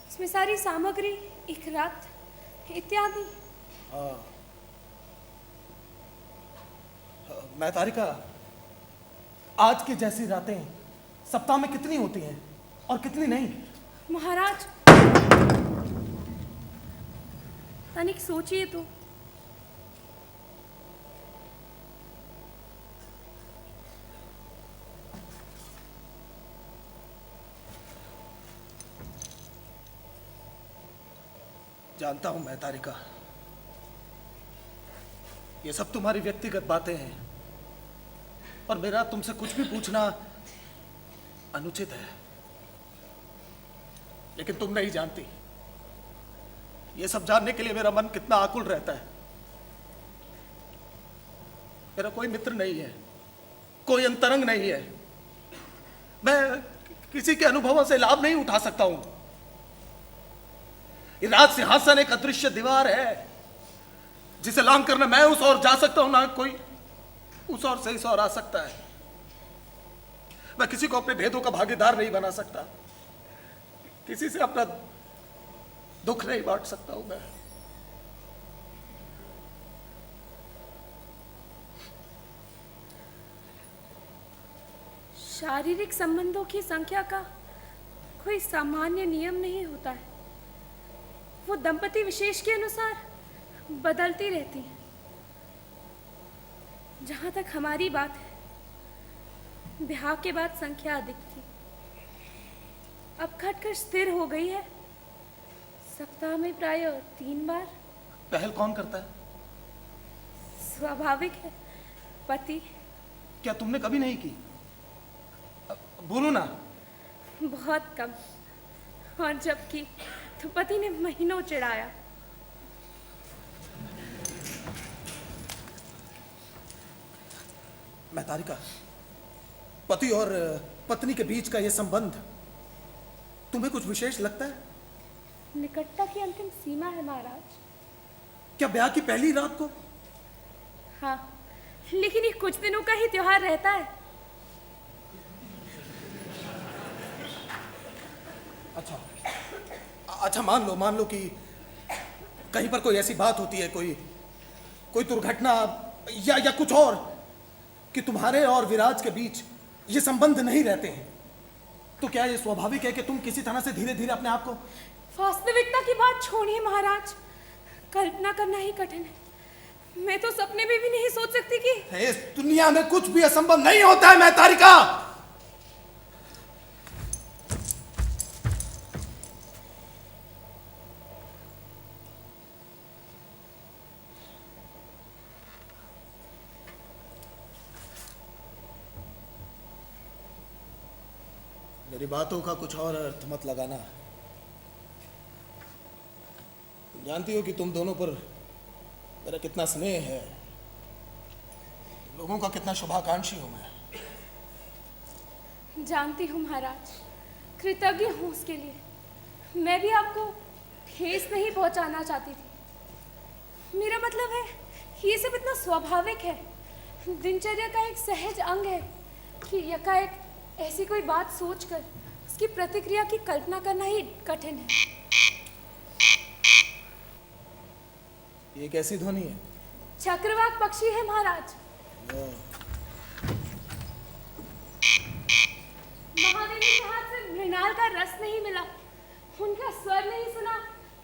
उसमें सारी सामग्री, एक रात इत्यादि। मैं तारिका, आज की जैसी रातें सप्ताह में कितनी होती हैं और कितनी नहीं? महाराज, तनिक सोचिए तो। जानता हूं मैं तारिका, ये सब तुम्हारी व्यक्तिगत बातें हैं और मेरा तुमसे कुछ भी पूछना अनुचित है। लेकिन तुम नहीं जानती, ये सब जानने के लिए मेरा मन कितना आकुल रहता है। मेरा कोई मित्र नहीं है, कोई अंतरंग नहीं है। मैं किसी के अनुभवों से लाभ नहीं उठा सकता हूं। ये राज सिंहासन एक अदृश्य दीवार है जिसे लांघ कर मैं उस ओर जा सकता हूं, ना कोई उस ओर से इस ओर आ सकता है। मैं किसी को अपने भेदों का भागीदार नहीं बना सकता, किसी से अपना दुख नहीं बांट सकता हूं मैं। शारीरिक संबंधों की संख्या का कोई सामान्य नियम नहीं होता है। वो दंपति विशेष के अनुसार बदलती रहती है। जहां तक हमारी बात है, ब्याह के बाद संख्या अधिक थी, अब घटकर स्थिर हो गई है। सप्ताह में प्राय 3 बार। पहल कौन करता है? स्वाभाविक है, पति। क्या तुमने कभी नहीं की? बोलो ना। बहुत कम, और जब की तो पति ने महीनों चिढ़ाया। मैं तारिका, पति और पत्नी के बीच का यह संबंध तुम्हें कुछ विशेष लगता है? निकटता की अंतिम सीमा है महाराज। क्या ब्याह की पहली रात को? हाँ, लेकिन ये कुछ दिनों का ही त्योहार रहता है। अच्छा, मान लो कि कहीं पर कोई ऐसी बात होती है, कोई दुर्घटना या कुछ और, कि तुम्हारे और विराज के बीच ये संबंध नहीं रहते हैं, तो क्या ये स्वाभाविक है कि तुम किसी तरह से धीरे धीरे अपने आप को... वास्तविकता की बात छोड़िए महाराज, कल्पना करना ही कठिन है। मैं तो सपने में भी नहीं सोच सकती कि इस दुनिया में कुछ भी असंभव नहीं होता है। मैं तारिका, मेरी बातों का कुछ और अर्थ मत लगाना। तुम जानती हो कि तुम दोनों पर मेरा कितना स्नेह है, तुम लोगों का कितना शुभाकांक्षी हूं मैं। जानती हूँ महाराज, कृतज्ञ हूँ उसके लिए। मैं भी आपको ठेस नहीं पहुँचाना चाहती थी। मेरा मतलब है, ये सब इतना स्वाभाविक है, दिनचर्या का एक सहज अंग है कि एकाएक ऐसी कोई बात सोचकर उसकी प्रतिक्रिया की कल्पना करना ही कठिन है। ये कैसी ध्वनि है? चक्रवाक पक्षी है महाराज। महादेवी के हाथ से मृणाल का रस नहीं मिला उनका स्वर नहीं सुना,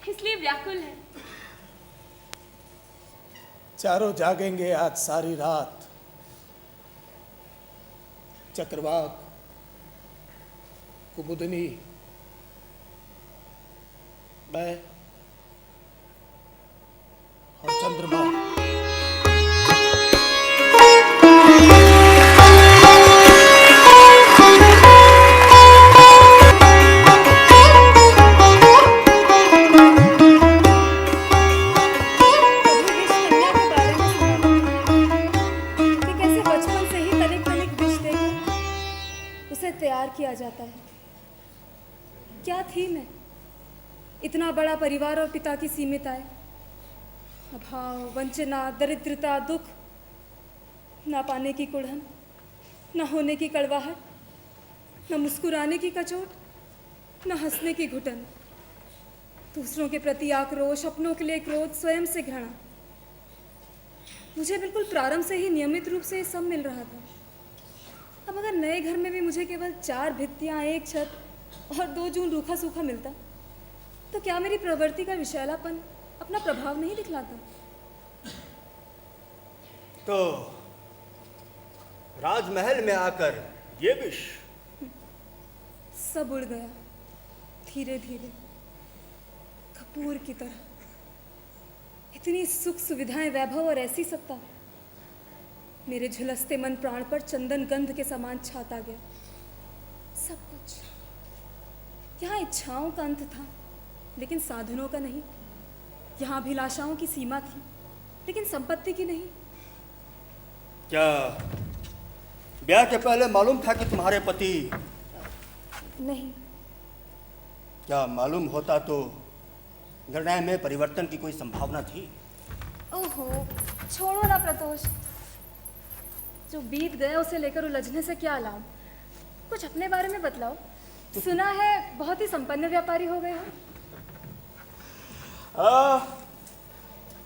इसलिए व्याकुल है। चारों जागेंगे आज सारी रात। चक्रवाक, कुमुदनी, मैं और चंद्रमा। कभी विष कन्या के बारे में सुना कि कैसे बचपन से ही तनिक तनिक विष देकर उसे तैयार किया जाता है। क्या थी मैं? इतना बड़ा परिवार और पिता की सीमित आय, अभाव, वंचना, दरिद्रता, दुख, ना पाने की कुढ़न, न होने की कड़वाहट, न मुस्कुराने की कचोट, न हंसने की घुटन, दूसरों के प्रति आक्रोश, अपनों के लिए क्रोध, स्वयं से घृणा। मुझे बिल्कुल प्रारंभ से ही नियमित रूप से ये सब मिल रहा था। अब अगर नए घर में भी मुझे केवल 4 भित्तियां, 1 छत और 2 जून रूखा सूखा मिलता, तो क्या मेरी प्रवृत्ति का विषैलापन अपना प्रभाव नहीं दिखलाता? तो राजमहल में आकर ये विष सब उड़ गया धीरे धीरे, कपूर की तरह। इतनी सुख सुविधाएं, वैभव और ऐसी सत्ता मेरे झुलसते मन प्राण पर चंदन गंध के समान छाता गया। सब कुछ यहाँ इच्छाओं का अंत था, लेकिन साधनों का नहीं। यहाँ अभिलाषाओं की सीमा थी, लेकिन संपत्ति की नहीं। क्या ब्याह के पहले मालूम था कि तुम्हारे पति? नहीं। क्या मालूम होता तो निर्णय में परिवर्तन की कोई संभावना थी? ओहो, छोड़ो ना प्रतोष। जो बीत गया उसे लेकर उलझने से क्या लाभ? कुछ अपने बारे में बतलाओ। सुना है बहुत ही संपन्न व्यापारी हो गए हो।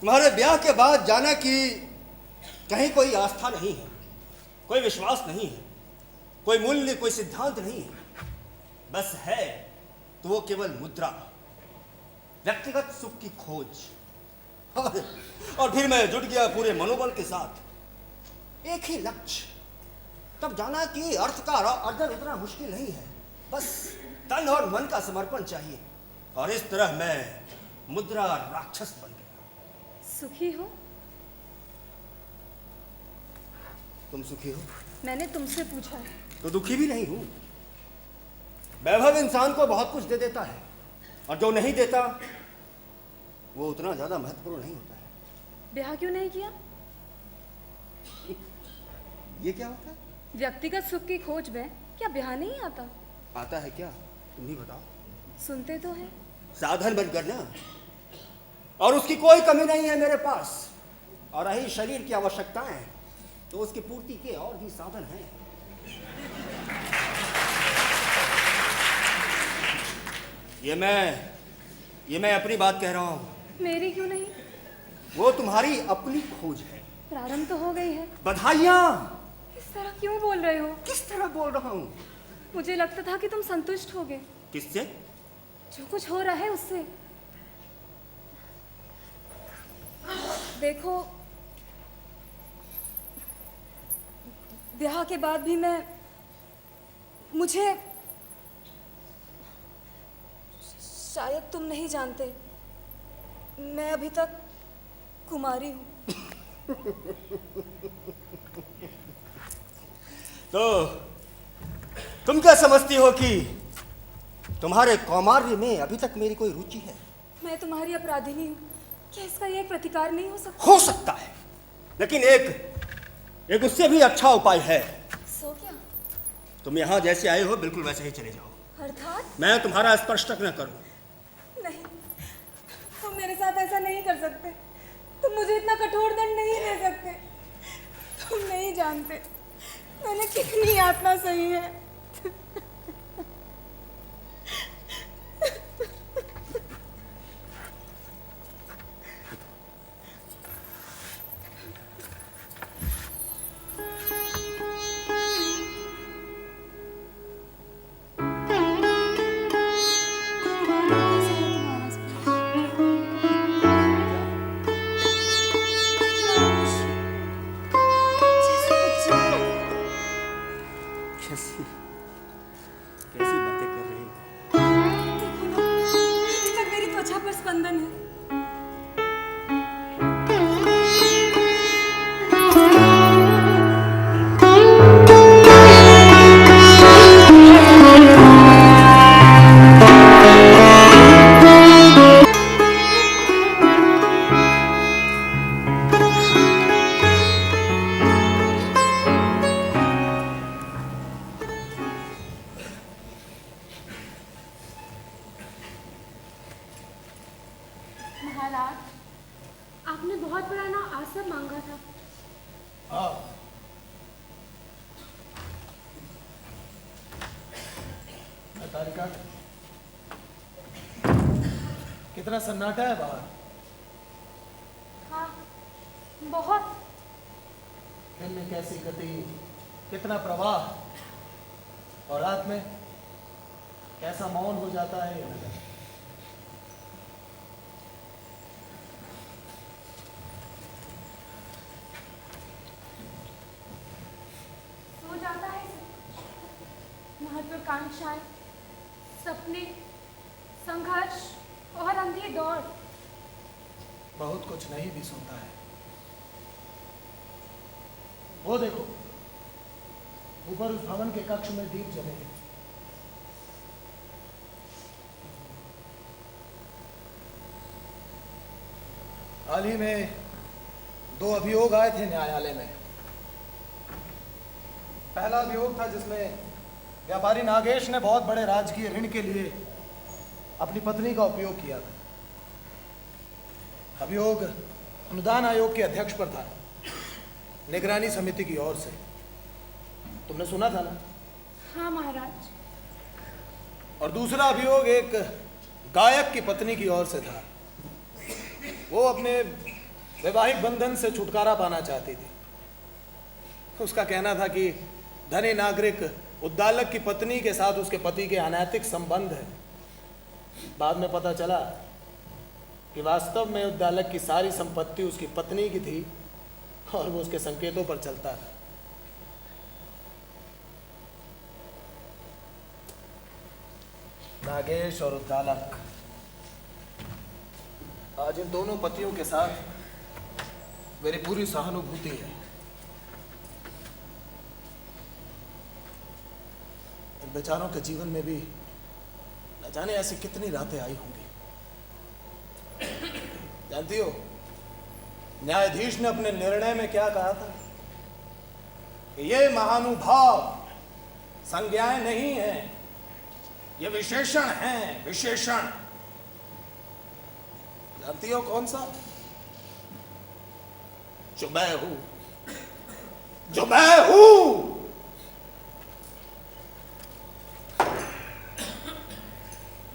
तुम्हारे ब्याह के बाद जाना कि कहीं कोई आस्था नहीं है, कोई विश्वास नहीं है, कोई मूल्य, कोई सिद्धांत नहीं है। बस है तो वो केवल मुद्रा, व्यक्तिगत सुख की खोज। और फिर मैं जुट गया पूरे मनोबल के साथ, एक ही लक्ष्य। तब जाना कि अर्थ का अर्जन उतना मुश्किल नहीं है, बस तन और मन का समर्पण चाहिए। और इस तरह मैं मुद्रा राक्षस बन गया। सुखी हो? तुम सुखी हो? मैंने तुमसे पूछा है। तो दुखी भी नहीं हूं। वैभव इंसान को बहुत कुछ दे देता है, और जो नहीं देता वो उतना ज्यादा महत्वपूर्ण नहीं होता है। ब्याह क्यों नहीं किया? ये क्या होता है? व्यक्तिगत सुख की खोज में क्या ब्याह नहीं आता? आता है क्या? तुम ही बताओ। सुनते तो हैं। साधन बनकर ना, और उसकी कोई कमी नहीं है मेरे पास। और रही शरीर की आवश्यकताएं, तो उसकी पूर्ति के और भी साधन हैं। ये मैं अपनी बात कह रहा हूं। मेरी क्यों नहीं? वो तुम्हारी अपनी खोज है। प्रारंभ तो हो गई है। बधाइयां। इस तरह क्यों बोल रहे हो? किस तरह बोल रहा हूं? मुझे लगता था कि तुम संतुष्ट होगे किससे? जो कुछ हो रहा है उससे। देखो, ब्याह के बाद भी मुझे शायद तुम नहीं जानते, मैं अभी तक कुमारी हूं। तो तुम क्या समझती हो कि तुम्हारे कौमार्य में अभी तक मेरी कोई रुचि है? मैं तुम्हारी अपराधिनी हूं। क्या इसका ये एक प्रतिकार नहीं हो सकता? हो सकता है, लेकिन एक उससे भी अच्छा उपाय है। सो क्या? तुम यहाँ जैसे आए हो बिल्कुल वैसे ही चले जाओ। अर्थात? मैं तुम्हारा स्पर्श तक न करूं। नहीं, तुम मेरे साथ ऐसा नहीं कर सकते। तुम मुझे इतना कठोर दंड नहीं दे सकते। तुम नहीं जानते मैंने कितनी यातना सही है। सब मांगा था। हाँ, तारिका, कितना सन्नाटा है बाहर। हाँ, बहुत। दिन में कैसी गति, कितना प्रवाह, और रात में कैसा मौन हो जाता है ये नगर। सो जाता है महत्वाकांक्षाएं, सपने, संघर्ष और अंधी दौड़। बहुत कुछ नहीं भी सुनता है। वो देखो, ऊपर उस भवन के कक्ष में दीप जले हैं। हाल ही में 2 अभियोग आए थे न्यायालय में। पहला अभियोग था जिसमें व्यापारी नागेश ने बहुत बड़े राजकीय ऋण के लिए अपनी पत्नी का उपयोग किया था। अभियोग अनुदान आयोग के अध्यक्ष पर था, निगरानी समिति की ओर से। तुमने सुना था ना? हाँ महाराज। और दूसरा अभियोग एक गायक की पत्नी की ओर से था। वो अपने वैवाहिक बंधन से छुटकारा पाना चाहती थी। उसका कहना था कि धनी नागरिक उद्दालक की पत्नी के साथ उसके पति के अनैतिक संबंध है। बाद में पता चला कि वास्तव में उद्दालक की सारी संपत्ति उसकी पत्नी की थी और वो उसके संकेतों पर चलता था। नागेश और उद्दालक, आज इन दोनों पतियों के साथ मेरी पूरी सहानुभूति है। इन बेचारों के जीवन में भी न जाने ऐसी कितनी रातें आई होंगी। जानती हो, न्यायाधीश ने अपने निर्णय में क्या कहा था कि ये महानुभाव संज्ञाएं नहीं हैं, ये विशेषण हैं, विशेषण। जानती हो कौन सा? जो मैं हूं, जो मैं हूं।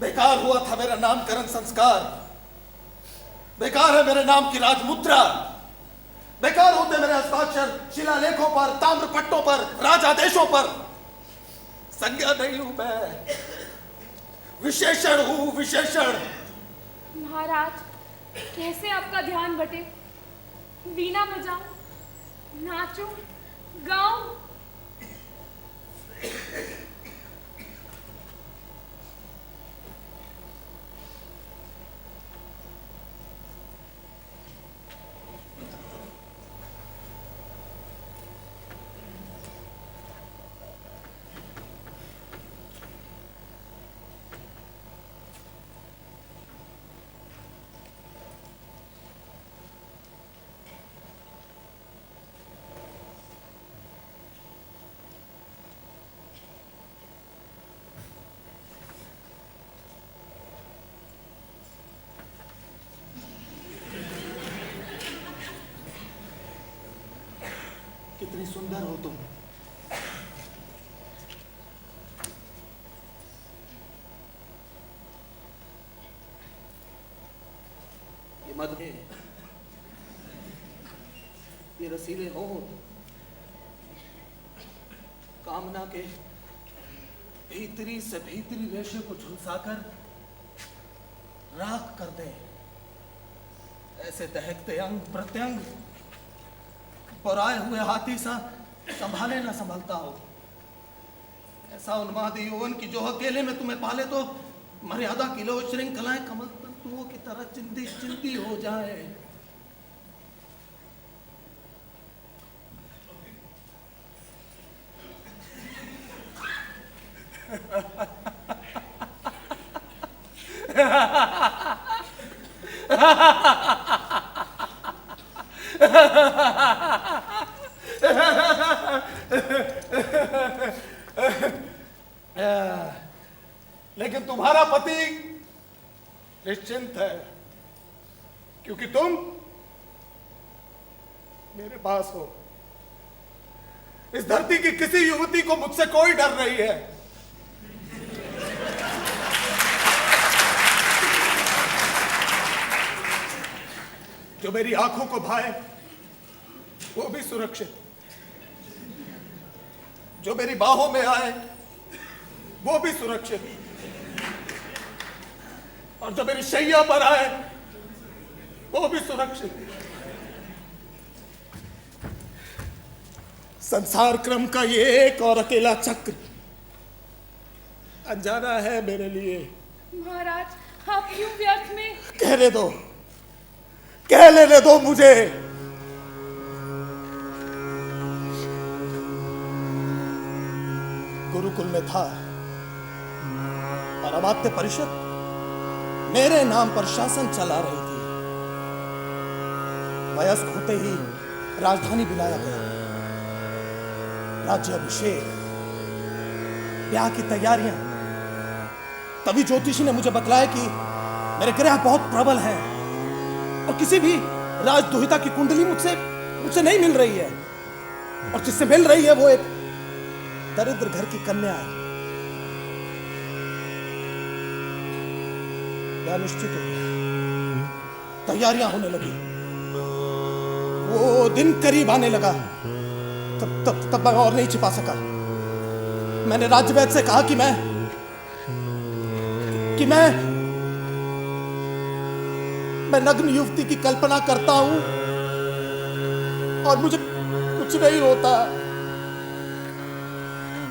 बेकार हुआ था मेरा नामकरण संस्कार, बेकार है मेरे नाम की राजमुद्रा, बेकार होते मेरे हस्ताक्षर शिलालेखों पर, ताम्रपट्टों पर, राजादेशों पर। संज्ञा नहीं हूं मैं, विशेषण हूं, विशेषण। महाराज, कैसे आपका ध्यान बटे? वीणा बजाऊं, नाचूं, गाऊं? कितनी सुंदर हो तुम। ये मद है, ये रसीले होंठ, कामना के भीतरी से भीतरी रेशे को झुलसाकर राख कर दे। ऐसे दहकते अंग प्रत्यंग पराए हुए हाथी सा संभाले ना संभलता हो। ऐसा उन्मादी यौवन की जो अकेले में तुम्हें पाले तो मर्यादा की लो श्रृंखलाएं कमल तंतुओं की तरह चिंदी चिंदी हो जाए। लेकिन तुम्हारा पति निश्चिंत है, क्योंकि तुम मेरे पास हो। इस धरती की किसी युवती को मुझसे कोई डर नहीं है। जो मेरी आंखों को भाए वो भी सुरक्षित, जो मेरी बाहों में आए वो भी सुरक्षित, और जो मेरी शैया पर आए वो भी सुरक्षित। संसार क्रम का ये एक और अकेला चक्र अनजाना है मेरे लिए। महाराज आप क्यों व्यर्थ में? कहने दो, कह लेने दो मुझे। गुरुकुल में था और अमात्य परिषद मेरे नाम पर शासन चला रही थी। वयस्क होते ही राजधानी बुलाया गया। राज्याभिषेक, ब्याह की तैयारियां। तभी ज्योतिषी ने मुझे बतलाया कि मेरे ग्रह बहुत प्रबल हैं और किसी भी राजदुहिता की कुंडली मुझसे नहीं मिल रही है, और जिससे मिल रही है वो एक दरिद्र घर की कन्या है। क्या निश्चित हो गया, तैयारियां होने लगी। वो दिन करीब आने लगा। तब मैं और नहीं छिपा सका। मैंने राज्यवैद्य से कहा कि मैं नग्न युवती की कल्पना करता हूं और मुझे कुछ नहीं होता।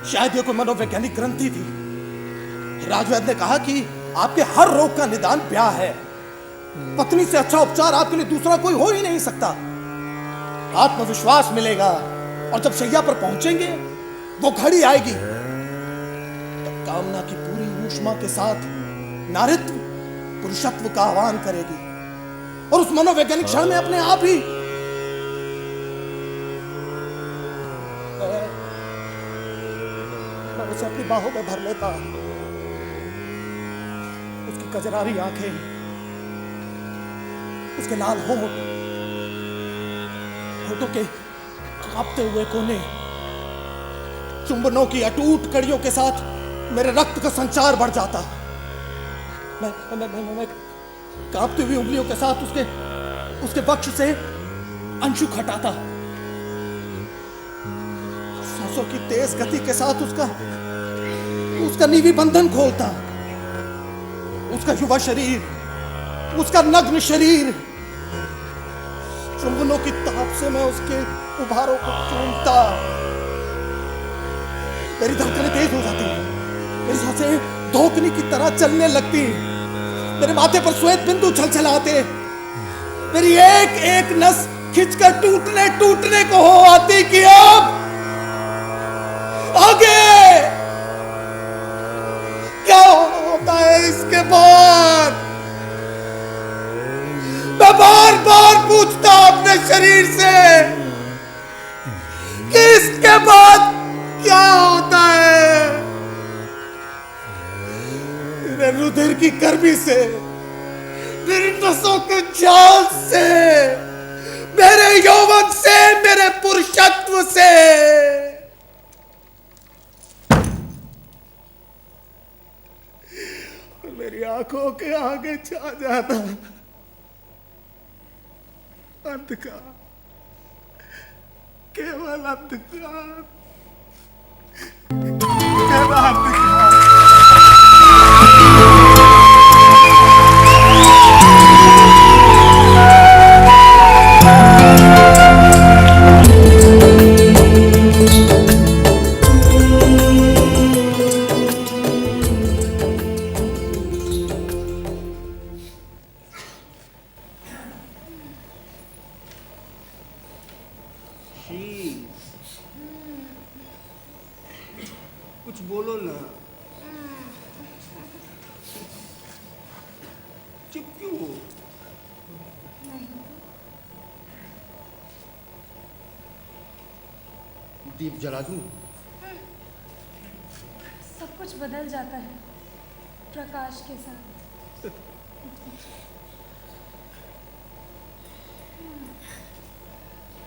शायद ये कोई मनोवैज्ञानिक ग्रंथि थी। राजवैद्य ने कहा कि आपके हर रोग का निदान ब्याह है। पत्नी से अच्छा उपचार आपके लिए दूसरा कोई हो ही नहीं सकता। आत्मविश्वास मिलेगा, और जब शैया पर पहुंचेंगे वो घड़ी आएगी तब कामना की पूरी ऊष्मा के साथ नारित्व पुरुषत्व का आह्वान करेगी, और उस मनोवैज्ञानिक क्षण में अपने आप ही मैं उसे अपनी बाहों में भर लेता। उसकी कजरारी आंखें, उसके लाल होठों के कांपते हुए कोने, चुंबनों की अटूट कड़ियों के साथ मेरे रक्त का संचार बढ़ जाता। मैं कांपती हुई उंगलियों के साथ उसके वक्ष से अंशु हटाता। सांसों की तेज गति के साथ उसका नीवी बंधन खोलता। उसका युवा शरीर, उसका नग्न शरीर, चुंबनों की ताप से मैं उसके उभारों को चूमता। मेरी धड़कनें तेज हो जाती, मेरी सांसें धोखनी की तरह चलने लगती, मेरे माथे पर श्वेत बिंदु छलछलाते, मेरी एक एक नस खिंचकर टूटने को हो आती कि अब आगे क्या होता है इसके बाद। मैं बार बार पूछता अपने शरीर से कि इसके बाद क्या होता है। मेरे रुधिर की गर्मी से, मेरी नसों के जाल से, मेरे यौवन से, मेरे पुरुषत्व से और मेरी आंखों के आगे छा जाता अंधकार, केवल अंधकार, केवल अंधकार। कुछ बोलो ना, चुप क्यों हो? दीप जला दूं? सब कुछ बदल जाता है प्रकाश के साथ।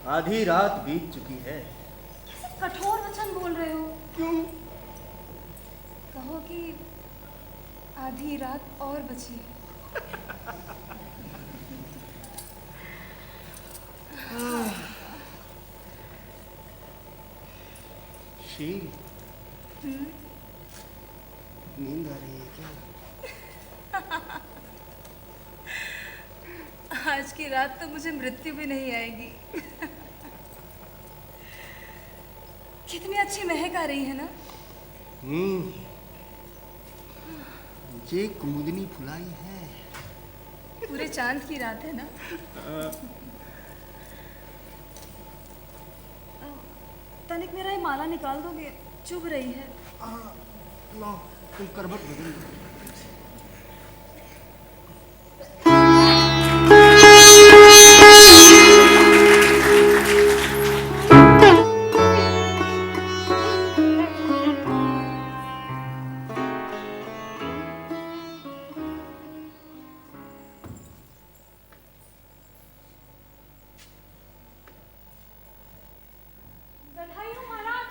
आधी रात बीत चुकी है। कैसे कठोर वचन बोल रहे हो? क्यों? कहो कि आधी रात और बची है। शील, नींद आ रही है क्या? आज की रात तो मुझे मृत्यु भी नहीं आएगी। कितनी अच्छी महक आ रही है ना? ये कुमुदनी फुलाई है। पूरे चांद की रात है ना? तनिक मेरा ये माला निकाल दोगे? चुभ रही है। लो, तुम करवट बदल दो। बधाई हो महाराज।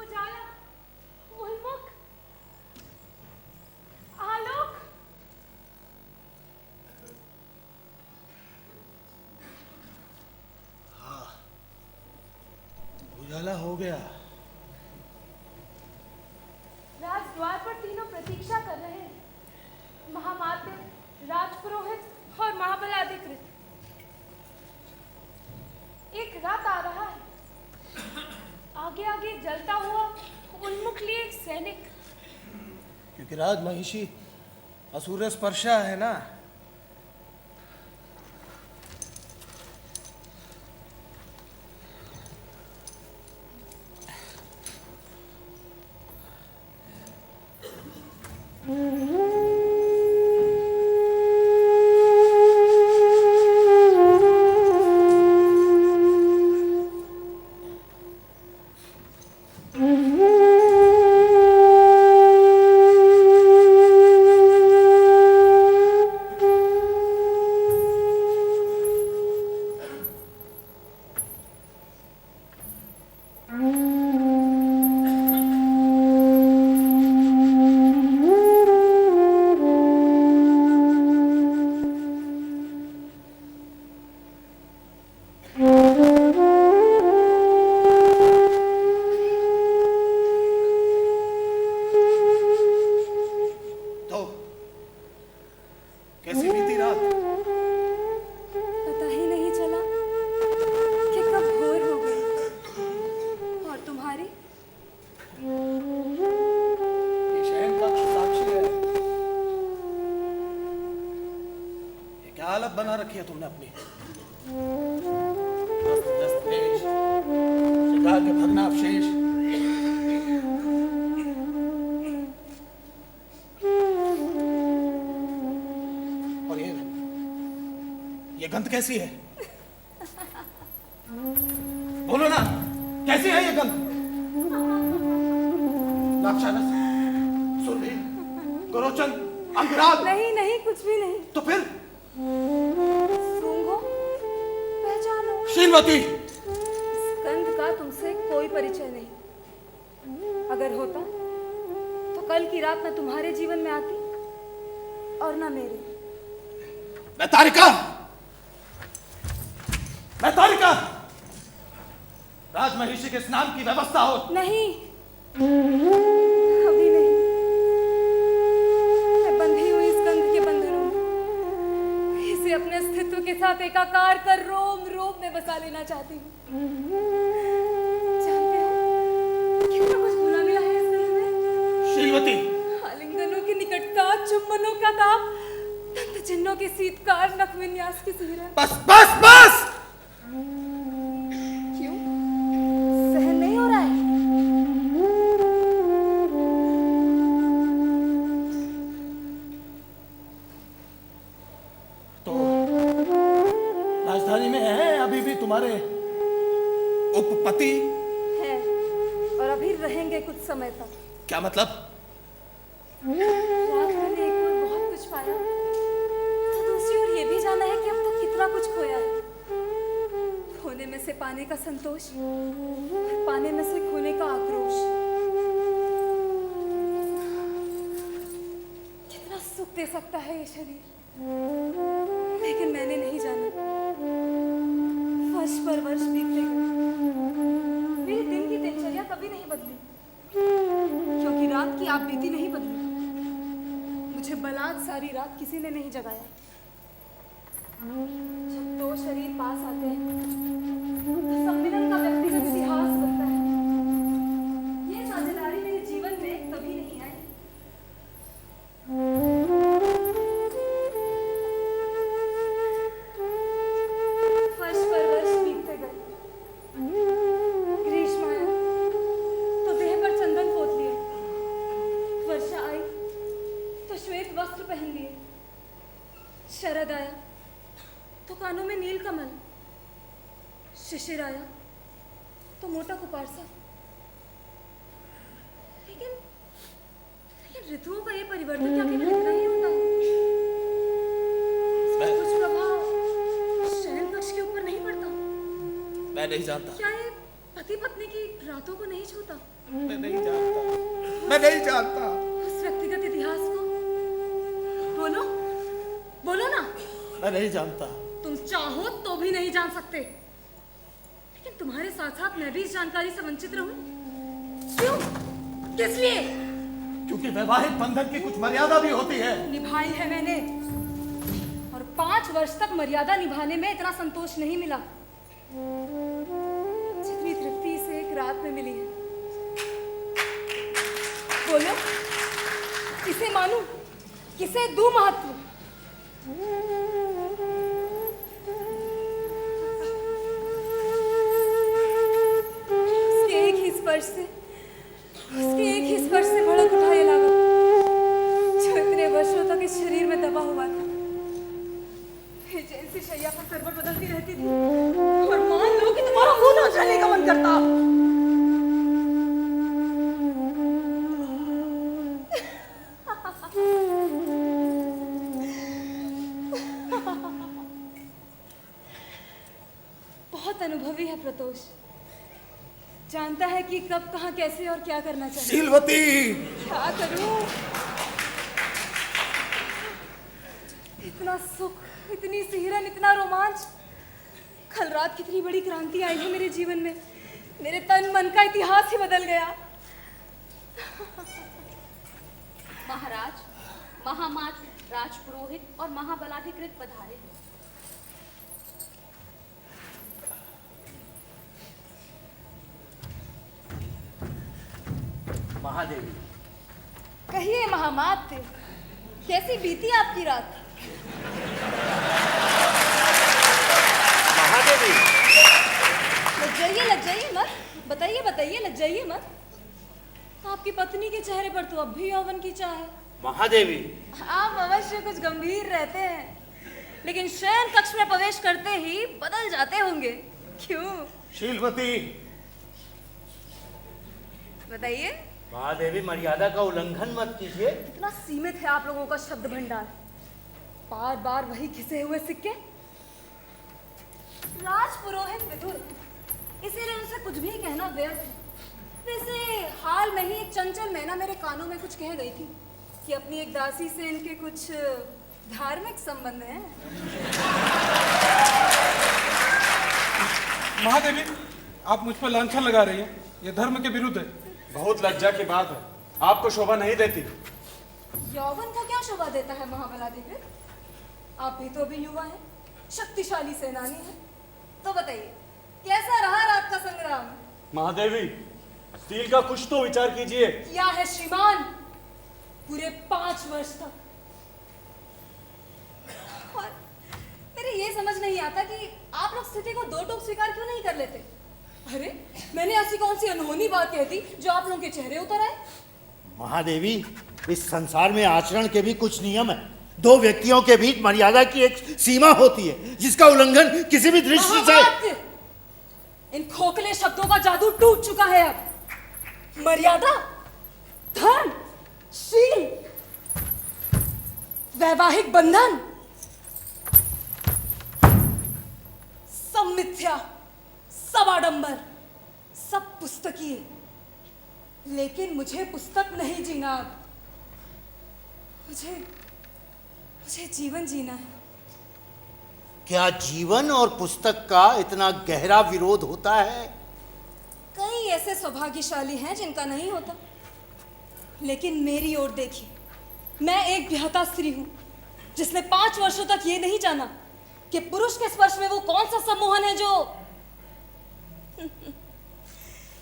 उजाला, उन्मुख, आलोक। उजाला हो गया। राजद्वार पर तीनों प्रतीक्षा कर रहे हैं। महामात्य, राजपुरोहित और महाबलाधिकृत। एक रात आ रहा है। आगे आगे जलता हुआ उन्मुख लिए एक सैनिक। क्योंकि राज महिषी असुर स्पर्शा है ना। कैसी बीती रात? पता ही नहीं चला कि कब भोर हो गई। और तुम्हारी? ये शयन कक्ष साक्षी है। ये क्या हालत बना रखी है तुमने अपनी? अस्त-व्यस्त देश, जगह के भग्नावशेष। और ये गंध कैसी है? बोलो ना, कैसी है ये गंध? राक्षस, सुरभीर, गोरोचन, अंगराग। नहीं नहीं, कुछ भी नहीं। तो फिर? सूंघो, पहचानो। श्रीमती, स्कंद का तुमसे कोई परिचय नहीं। अगर होता तो कल की रात न तुम्हारे जीवन में आती और न मेरे। मैं तारिका, राजमहिषी के स्नान की व्यवस्था हो। नहीं, अभी नहीं। मैं बंधी हुई इस गंध के बंधनों में। इसे अपने अस्तित्व के साथ एकाकार कर रोम रोम में बसा लेना चाहती हूँ। जानते हो कितना कुछ भुला मिला है इस गंध में। श्रीमती, आलिंगनों की निकटता, चुंबनों का ताप, दंत चिन्हों के शीतकार, नख विन्यास की सिहरन। बस बस बस। क्यों? सहन नहीं हो रहा है? तो राजधानी में है अभी भी तुम्हारे उपपति? है, और अभी रहेंगे कुछ समय तक। क्या मतलब? रात मैंने एक ओर बहुत कुछ पाया, तो दूसरी ओर ये भी जाना है कि अब तक कितना कितना कुछ खोया है। खोने में से पाने का संतोष, पाने में से खोने का आक्रोश। कितना सुख दे सकता है ये शरीर, लेकिन मैंने नहीं जाना। वर्ष पर वर्ष बीतते गए, मेरे दिन की दिनचर्या कभी नहीं बदली, क्योंकि रात की आप बीती नहीं बदली। मुझे बलात् सारी रात किसी ने नहीं जगाया। जब दो शरीर पास आते हैं तो सम्मिलन का व्यक्तिगत इतिहास बनता है। ये साझेदारी मेरे जीवन में कभी नहीं आई। वर्ष पर वर्ष बीतते गए। ग्रीष्म आया तो देह पर चंदन पोत लिए, वर्षा आई तो श्वेत वस्त्र पहन लिए, शरद आया तो कानों में नील कमल, शिशिर आया तो मोटा कुपारसा। लेकिन ऋतुओं का ये परिवर्तन क्या केवल इतना ही होता है? इसका कुछ प्रभाव शयन कक्ष के ऊपर नहीं पड़ता? मैं नहीं जानता। क्या ये पति पत्नी की रातों को नहीं छूता? मैं नहीं जानता। मैं नहीं जानता। उस व्यक्तिगत इतिहास को बोलो, बोलो ना। मैं नहीं जानता। तुम चाहो तो भी नहीं जान सकते, लेकिन तुम्हारे साथ साथ मैं भी इस जानकारी से वंचित रहूं। क्यों? किस लिए? क्योंकि वैवाहिक बंधन की कुछ मर्यादा भी होती है। निभाई है मैंने, और 5 वर्ष तक मर्यादा निभाने में इतना संतोष नहीं मिला जितनी तृप्ति से एक रात में मिली है। बोलो, किसे मानूं, किसे दूं महत्व? उसके एक ही स्पर्श से भड़क उठा ये लागत जो इतने वर्षों तक इस शरीर में दबा हुआ था। बेचैन सी शैया पर करवट बदलती रहती थी, और मान लो कि तुम्हारा खून उछलने का मन करता। बहुत अनुभवी है प्रतोष, जानता है कि कब कहाँ कैसे और क्या करना चाहिए। शीलवती, क्या करूं? इतना सुख, इतनी सिहरन, इतना रोमांच। कल रात कितनी बड़ी क्रांति आई है मेरे जीवन में। मेरे तन मन का इतिहास ही बदल गया। महाराज, महामात्र, राजपुरोहित और महाबलाधिकृत पधारे हैं। महादेवी। कहिए महामात्र, कैसी बीती आपकी रात? महादेवी, लग जाइए मत, बताइए, लग जाइए मत। आपकी पत्नी के चेहरे पर तो अब भी यौवन की चाह है। महादेवी, आप अवश्य कुछ गंभीर रहते हैं, लेकिन शयन कक्ष में प्रवेश करते ही बदल जाते होंगे। क्यों? शीलवती, बताइए। महादेवी, मर्यादा का उल्लंघन मत कीजिए। कितना सीमित है आप लोगों का शब्द भंडार। बार बार वही घिसे हुए सिक्के। राजपुरोहित विदुर, इसीलिए उनसे कुछ भी कहना व्यर्थ है। वैसे हाल में ही एक चंचल मैना मेरे कानों में कुछ कह गई थी कि अपनी एक दासी से इनके कुछ धार्मिक संबंध हैं। महादेवी, आप मुझ पर लांछन लगा रही हैं, ये धर्म के विरुद्ध है। बहुत लज्जा की बात है, आपको शोभा नहीं देती। यौवन को क्या शोभा देता है महाबलाधिकृत? आप भी तो अभी युवा हैं, शक्तिशाली सेनानी हैं। तो बताइए, कैसा रहा रात का संग्राम? महादेवी, स्टील का कुछ तो विचार कीजिए। क्या है श्रीमान, पूरे 5 वर्ष तक। और मेरे ये समझ नहीं आता कि आप लोग स्थिति को दो टोक स्वीकार क्यों नहीं कर लेते? अरे, मैंने ऐसी कौन सी अनहोनी बात कह दी जो आप लोगों के चेहरे उतर आए? महादेवी, इस संसार में आचरण के भी कुछ नियम है। दो व्यक्तियों के बीच मर्यादा की एक सीमा होती है, जिसका उल्लंघन किसी भी दृष्टि से। इन खोखले शब्दों का जादू टूट चुका है अब। मर्यादा, धर्म, शील, वैवाहिक बंधन, मिथ्या, सब आडंबर, सब पुस्तकीय। लेकिन मुझे पुस्तक नहीं जीना। मुझे जीवन जीना है। क्या जीवन और पुस्तक का इतना गहरा विरोध होता है? कई ऐसे सौभाग्यशाली हैं जिनका नहीं होता। लेकिन मेरी ओर देखिए, मैं एक विहता स्त्री हूं जिसने 5 वर्षों तक ये नहीं जाना कि पुरुष के स्पर्श में वो कौन सा सम्मोहन है जो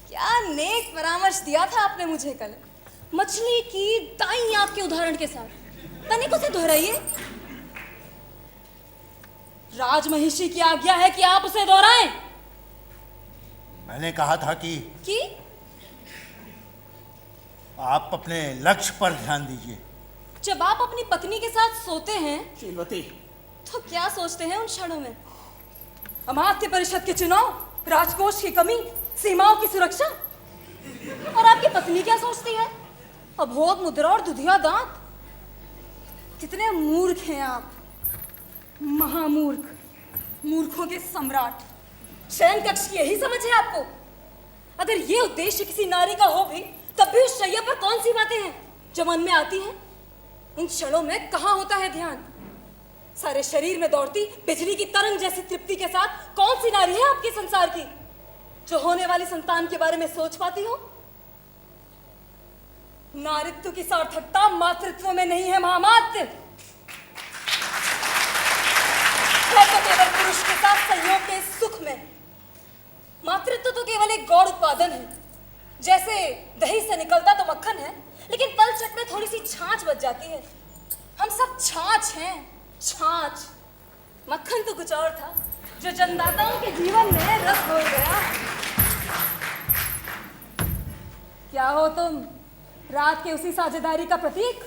क्या नेक परामर्श दिया था आपने मुझे कल, मछली की दाई आंख के उदाहरण के साथ। तनिक उसे दोहराइए। राजमहिषी की आज्ञा है कि आप उसे दोहराएं। मैंने कहा था कि आप अपने लक्ष्य पर ध्यान दीजिए। जब आप अपनी पत्नी के साथ सोते हैं शीलवती, तो क्या सोचते हैं उन क्षणों में? अमात्य परिषद के चुनाव, राजकोष की कमी, सीमाओं की सुरक्षा। और आपकी पत्नी क्या सोचती है? अभोग मुद्रा और दुधिया दांत। कितने मूर्ख हैं आप, महामूर्ख, मूर्खों के सम्राट। शयन कक्ष की यही समझ है आपको? अगर ये उद्देश्य किसी नारी का हो भी, तब भी उस शैया पर कौन सी बातें हैं जो मन में आती हैं? उन क्षणों में कहाँ होता है ध्यान? सारे शरीर में दौड़ती बिजली की तरंग जैसी तृप्ति के साथ कौन सी नारी है आपके संसार की जो होने वाली संतान के बारे में सोच पाती हो? नारित्व की सार्थकता मातृत्व में नहीं है महामात्र। है तो केवल पुरुष के साथ संयोग के सुख में। मातृत्व तो केवल एक गौड़ उत्पादन है। जैसे दही से निकलता तो मक्खन है, लेकिन पलचट में थोड़ी सी छाछ बच जाती है। हम सब छाछ हैं, छाछ। मक्खन तो कुछ और था जो जन्मदाताओं के जीवन में रस घोल गया। क्या हो तुम, रात के उसी साझेदारी का प्रतीक?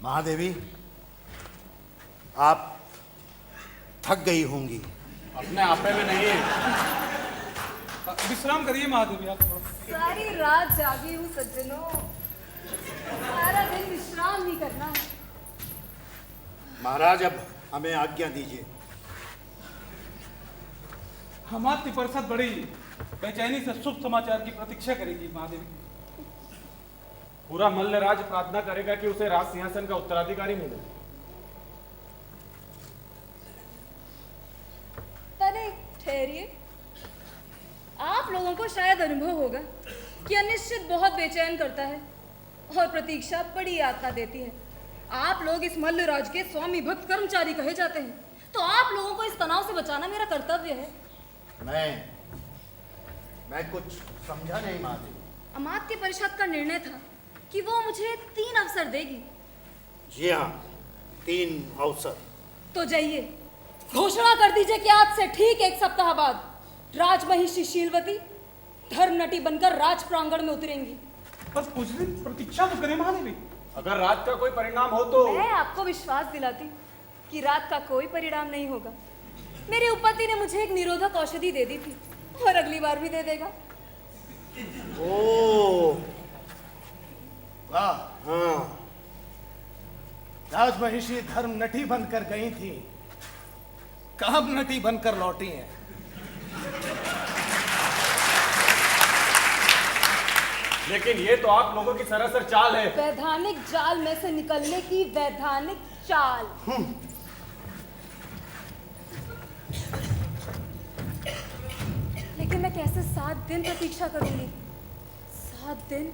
महादेवी, आप थक गई होंगी। अपने आपे में नहीं है। विश्राम करिए महादेवी, आप थोड़ा। सारी रात जागी हूँ सज्जनों, सारा दिन विश्राम नहीं करना है। महाराज, अब हमें आज्ञा दीजिए। हमारी परिषद बड़ी बेचैनी से शुभ समाचार की प्रतीक्षा करेगी महादेवी। पूरा मल्लराज प्रार्थना करेगा कि उसे राज सिंहासन का उत्तराधिकारी मिले। अरे ठहरिए, आप लोगों को शायद अनुभव होगा कि अनिश्चित बहुत बेचैन करता है और प्रतीक्षा बड़ी यातना देती है। आप लोग इस मल्लराज के स्वामी भक्त कर्मचारी कहे जाते हैं, तो आप लोगों को इस तनाव से बचाना मेरा कर्तव्य है। मैं कुछ समझा नहीं महादेवी। अमात्य परिषद का निर्णय था कि वो मुझे 3 अवसर देगी। जी हाँ, 3 अवसर। तो जाइए, घोषणा कर दीजिए कि आज से ठीक 1 सप्ताह बाद राजमहिषी शीलवती धर्मनटी बनकर राज प्रांगण में उतरेंगी। बस कुछ दिन प्रतीक्षा तो करें महादेवी। अगर रात का कोई परिणाम हो तो मैं आपको विश्वास दिलाती कि रात का कोई परिणाम नहीं होगा। मेरे उपपति ने मुझे एक निरोधक औषधि दे दी थी और अगली बार भी दे देगा। ओह, वाह, हाँ। राजमहिषी धर्म नटी बनकर गई थी, काम नटी बनकर लौटी हैं। लेकिन ये तो आप लोगों की सरासर चाल है। वैधानिक जाल में से निकलने की वैधानिक चाल। लेकिन मैं कैसे 7 दिन प्रतीक्षा करूंगी? 7 दिन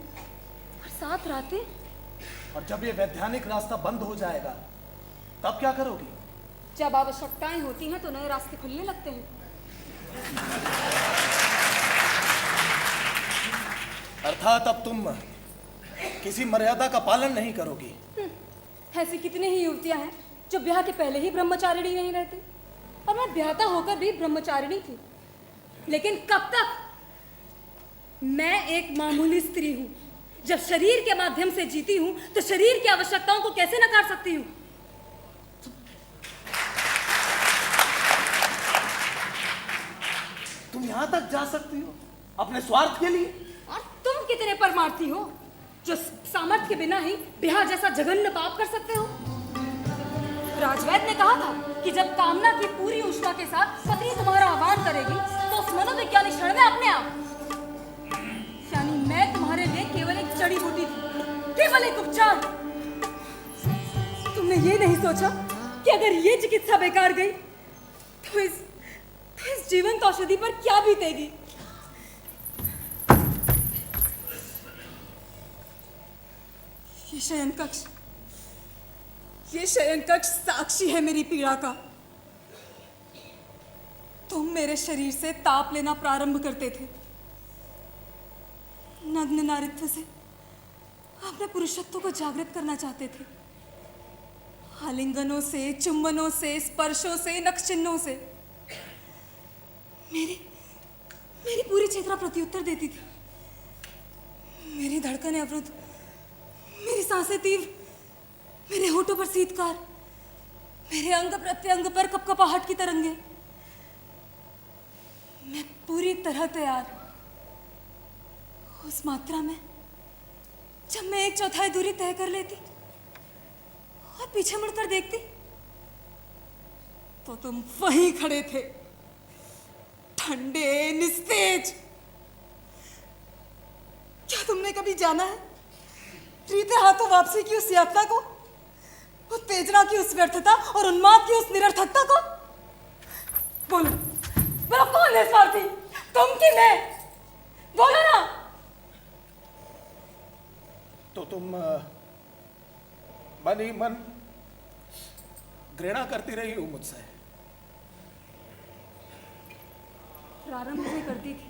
और 7 रातें। और जब ये वैधानिक रास्ता बंद हो जाएगा तब क्या करोगी? जब आवश्यकताएं होती हैं तो नए रास्ते खुलने लगते हैं। अर्थात अब तुम किसी मर्यादा का पालन नहीं करोगी। ऐसी कितनी ही युवतियां हैं जो ब्याह के पहले ही ब्रह्मचारिणी नहीं रहती, और मैं ब्याहता होकर भी ब्रह्मचारिणी थी। लेकिन कब तक? मैं एक मामूली स्त्री हूं। जब शरीर के माध्यम से जीती हूं तो शरीर की आवश्यकताओं को कैसे नकार सकती हूं? तुम यहां तक जा सकती हो अपने स्वार्थ के लिए? और तुम कितने परमार्थी हो जो सामर्थ्य के बिना ही ब्याह जैसा जघन्य पाप कर सकते हो? राजवैद्य ने कहा था कि जब कामना की पूरी ऊष्मा के साथ पत्नी तुम्हारा आह्वान करेगी तो उस मनोवैज्ञानिक क्षण में अपने आप, यानी मैं तुम्हारे लिए केवल एक जड़ी बूटी थी, केवल एक उपचार। तुमने ये नहीं सोचा कि अगर ये चिकित्सा बेकार गई तो इस जीवंत औषधि पर क्या बीतेगी। ये शयन कक्ष साक्षी है मेरी पीड़ा का। तुम मेरे शरीर से ताप लेना प्रारंभ करते थे, नग्न नारित्व से अपने पुरुषत्व को जागृत करना चाहते थे, आलिंगनों से, चुंबनों से, स्पर्शों से, नक्श चिन्हों से मेरी पूरी चेतना प्रत्युत्तर देती थी। मेरी धड़कनें अवरुद्ध, मेरी सांसें तीव्र, मेरे होठों पर शीतकार, मेरे अंग प्रत्यंग पर कपकपाहट की तरंगे। मैं पूरी तरह तैयार, उस मात्रा में जब मैं 1/4 दूरी तय कर लेती और पीछे मुड़कर देखती तो तुम वहीं खड़े थे, ठंडे, निस्तेज। क्या तुमने कभी जाना है रीते हाथों वापसी की उस यात्रा को, उत्तेजना की उस व्यर्थता और उन्माद की उस निरर्थकता को? बोलो बोलो, कौन है स्वार्थी, तुम कि मैं? बोलो ना। तो तुम मन ही मन घृणा करती रही हो मुझसे। प्रारंभ में करती थी,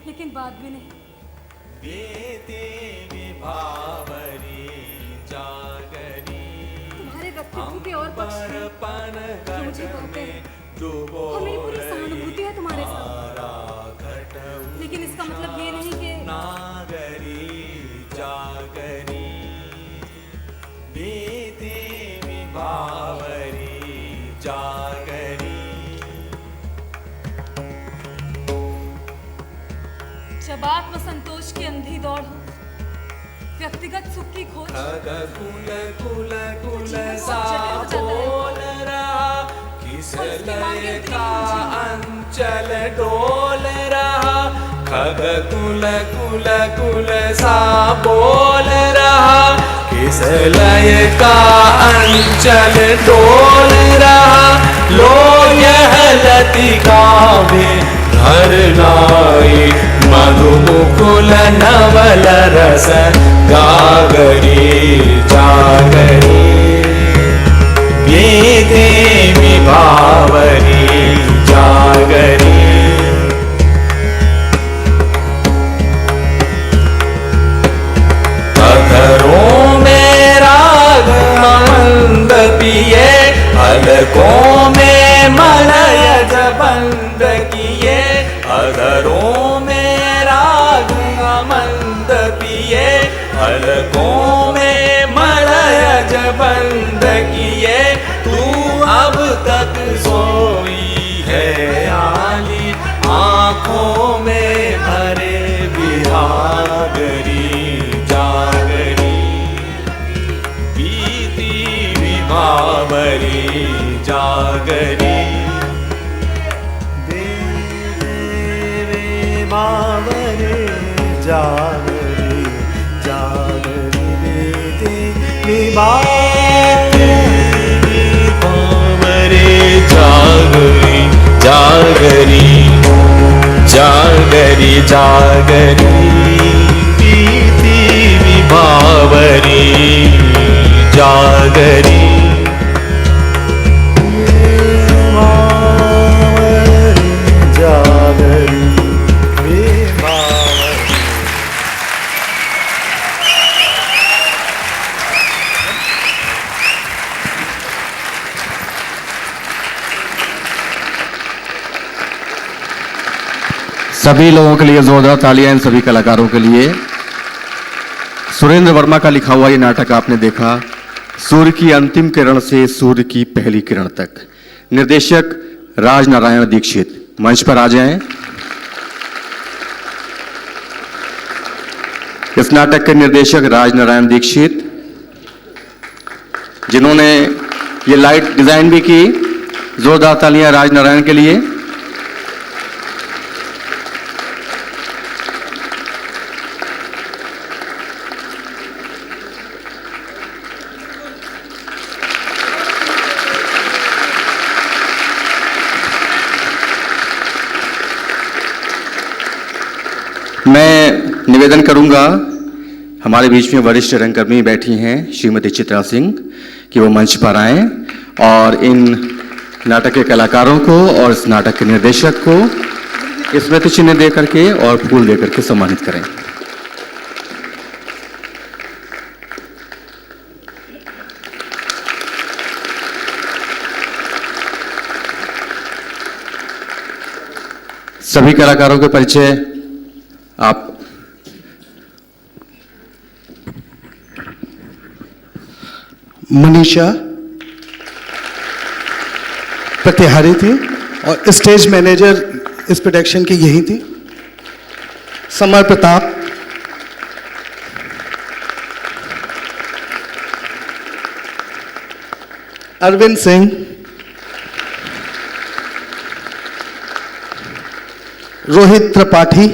लेकिन बाद में नहीं। तुम्हारे व्यक्तित्व के और पक्ष जो मुझे कहते हैं, और मेरी पूरी सहानुभूति है तुम्हारे साथ, लेकिन इसका मतलब ये नहीं कि जब आत्मसंतोष की अंधी दौड़ हो, व्यक्तिगत सुख की खोज, किस लय का अंचल डोल रहा, खग कुल कुल कुल सा बोल रहा, किस लय का अंचल डोल रहा, लो यह लतिका में धरनाई, मधुमुकुल नवल रस गागरी जागरी, वेदे विभावरी जागरी। अधरों में राग मंद पिए, हलकों में मलय जबंद किए, अधरों में राग मंद पिए, हलकों में मलय जबंद किए, तू अब तक सोई है आली, आंखों में भरे विहागरी जागरी, बीती विभावरी जागरी, बावरे जागरी जागरी, बेदे बावरे जागरी जागरी जागरी जागरी, बीती विभावरी जागरी, जागरी। सभी लोगों के लिए जोरदार तालियां, इन सभी कलाकारों के लिए। सुरेंद्र वर्मा का लिखा हुआ ये नाटक आपने देखा, सूर्य की अंतिम किरण से सूर्य की पहली किरण तक। निर्देशक राजनारायण दीक्षित मंच पर आ जाएं। इस नाटक के निर्देशक राजनारायण दीक्षित, जिन्होंने ये लाइट डिजाइन भी की। जोरदार तालियां राजनारायण के लिए। मैं निवेदन करूंगा, हमारे बीच में वरिष्ठ रंगकर्मी बैठी हैं श्रीमती चित्रा सिंह, कि वो मंच पर आएं और इन नाटक के कलाकारों को और इस नाटक के निर्देशक को स्मृति चिन्ह दे करके और फूल दे करके सम्मानित करें। सभी कलाकारों के परिचय आप। मनीषा प्रतिहारी थी और स्टेज मैनेजर इस प्रोडक्शन की यही थी। समर प्रताप, अरविंद सिंह, रोहित त्रिपाठी,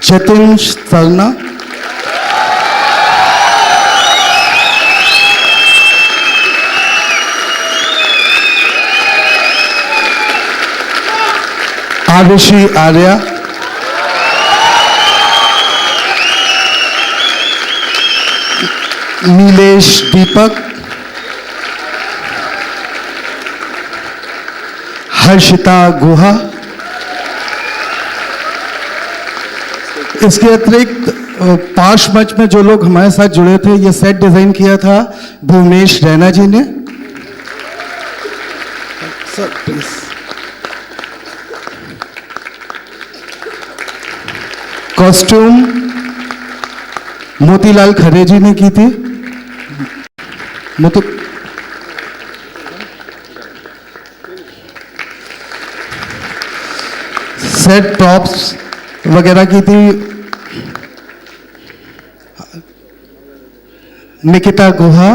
जतिन सरना, आरुषि आर्या, नीलेश दीपक, हर्षिता गुहा। इसके अतिरिक्त पार्श्व मंच में जो लोग हमारे साथ जुड़े थे, ये सेट डिजाइन किया था भुवनेश रैना जी ने। Sir please. कॉस्ट्यूम मोतीलाल खरे जी ने की थी। सेट प्रॉप्स वगैरह की थी निकिता गुहा,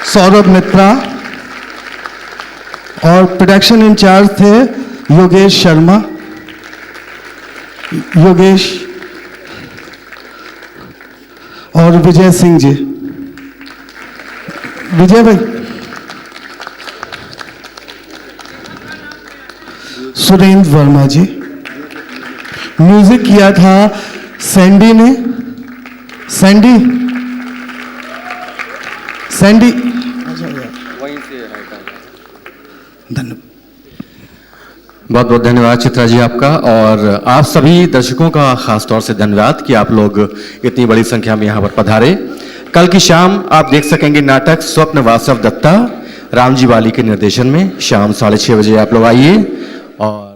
सौरभ मित्रा, और प्रोडक्शन इंचार्ज थे योगेश शर्मा। योगेश और विजय सिंह जी। विजय भाई, सुरेंद्र वर्मा जी। म्यूजिक किया था सैंडी ने। सैंडी धन्यवाद। बहुत बहुत धन्यवाद चित्रा जी आपका, और आप सभी दर्शकों का खास तौर से धन्यवाद कि आप लोग इतनी बड़ी संख्या में यहाँ पर पधारे। कल की शाम आप देख सकेंगे नाटक स्वप्न वासव दत्ता रामजी वाली के निर्देशन में। शाम 6:30 बजे आप लोग आइए और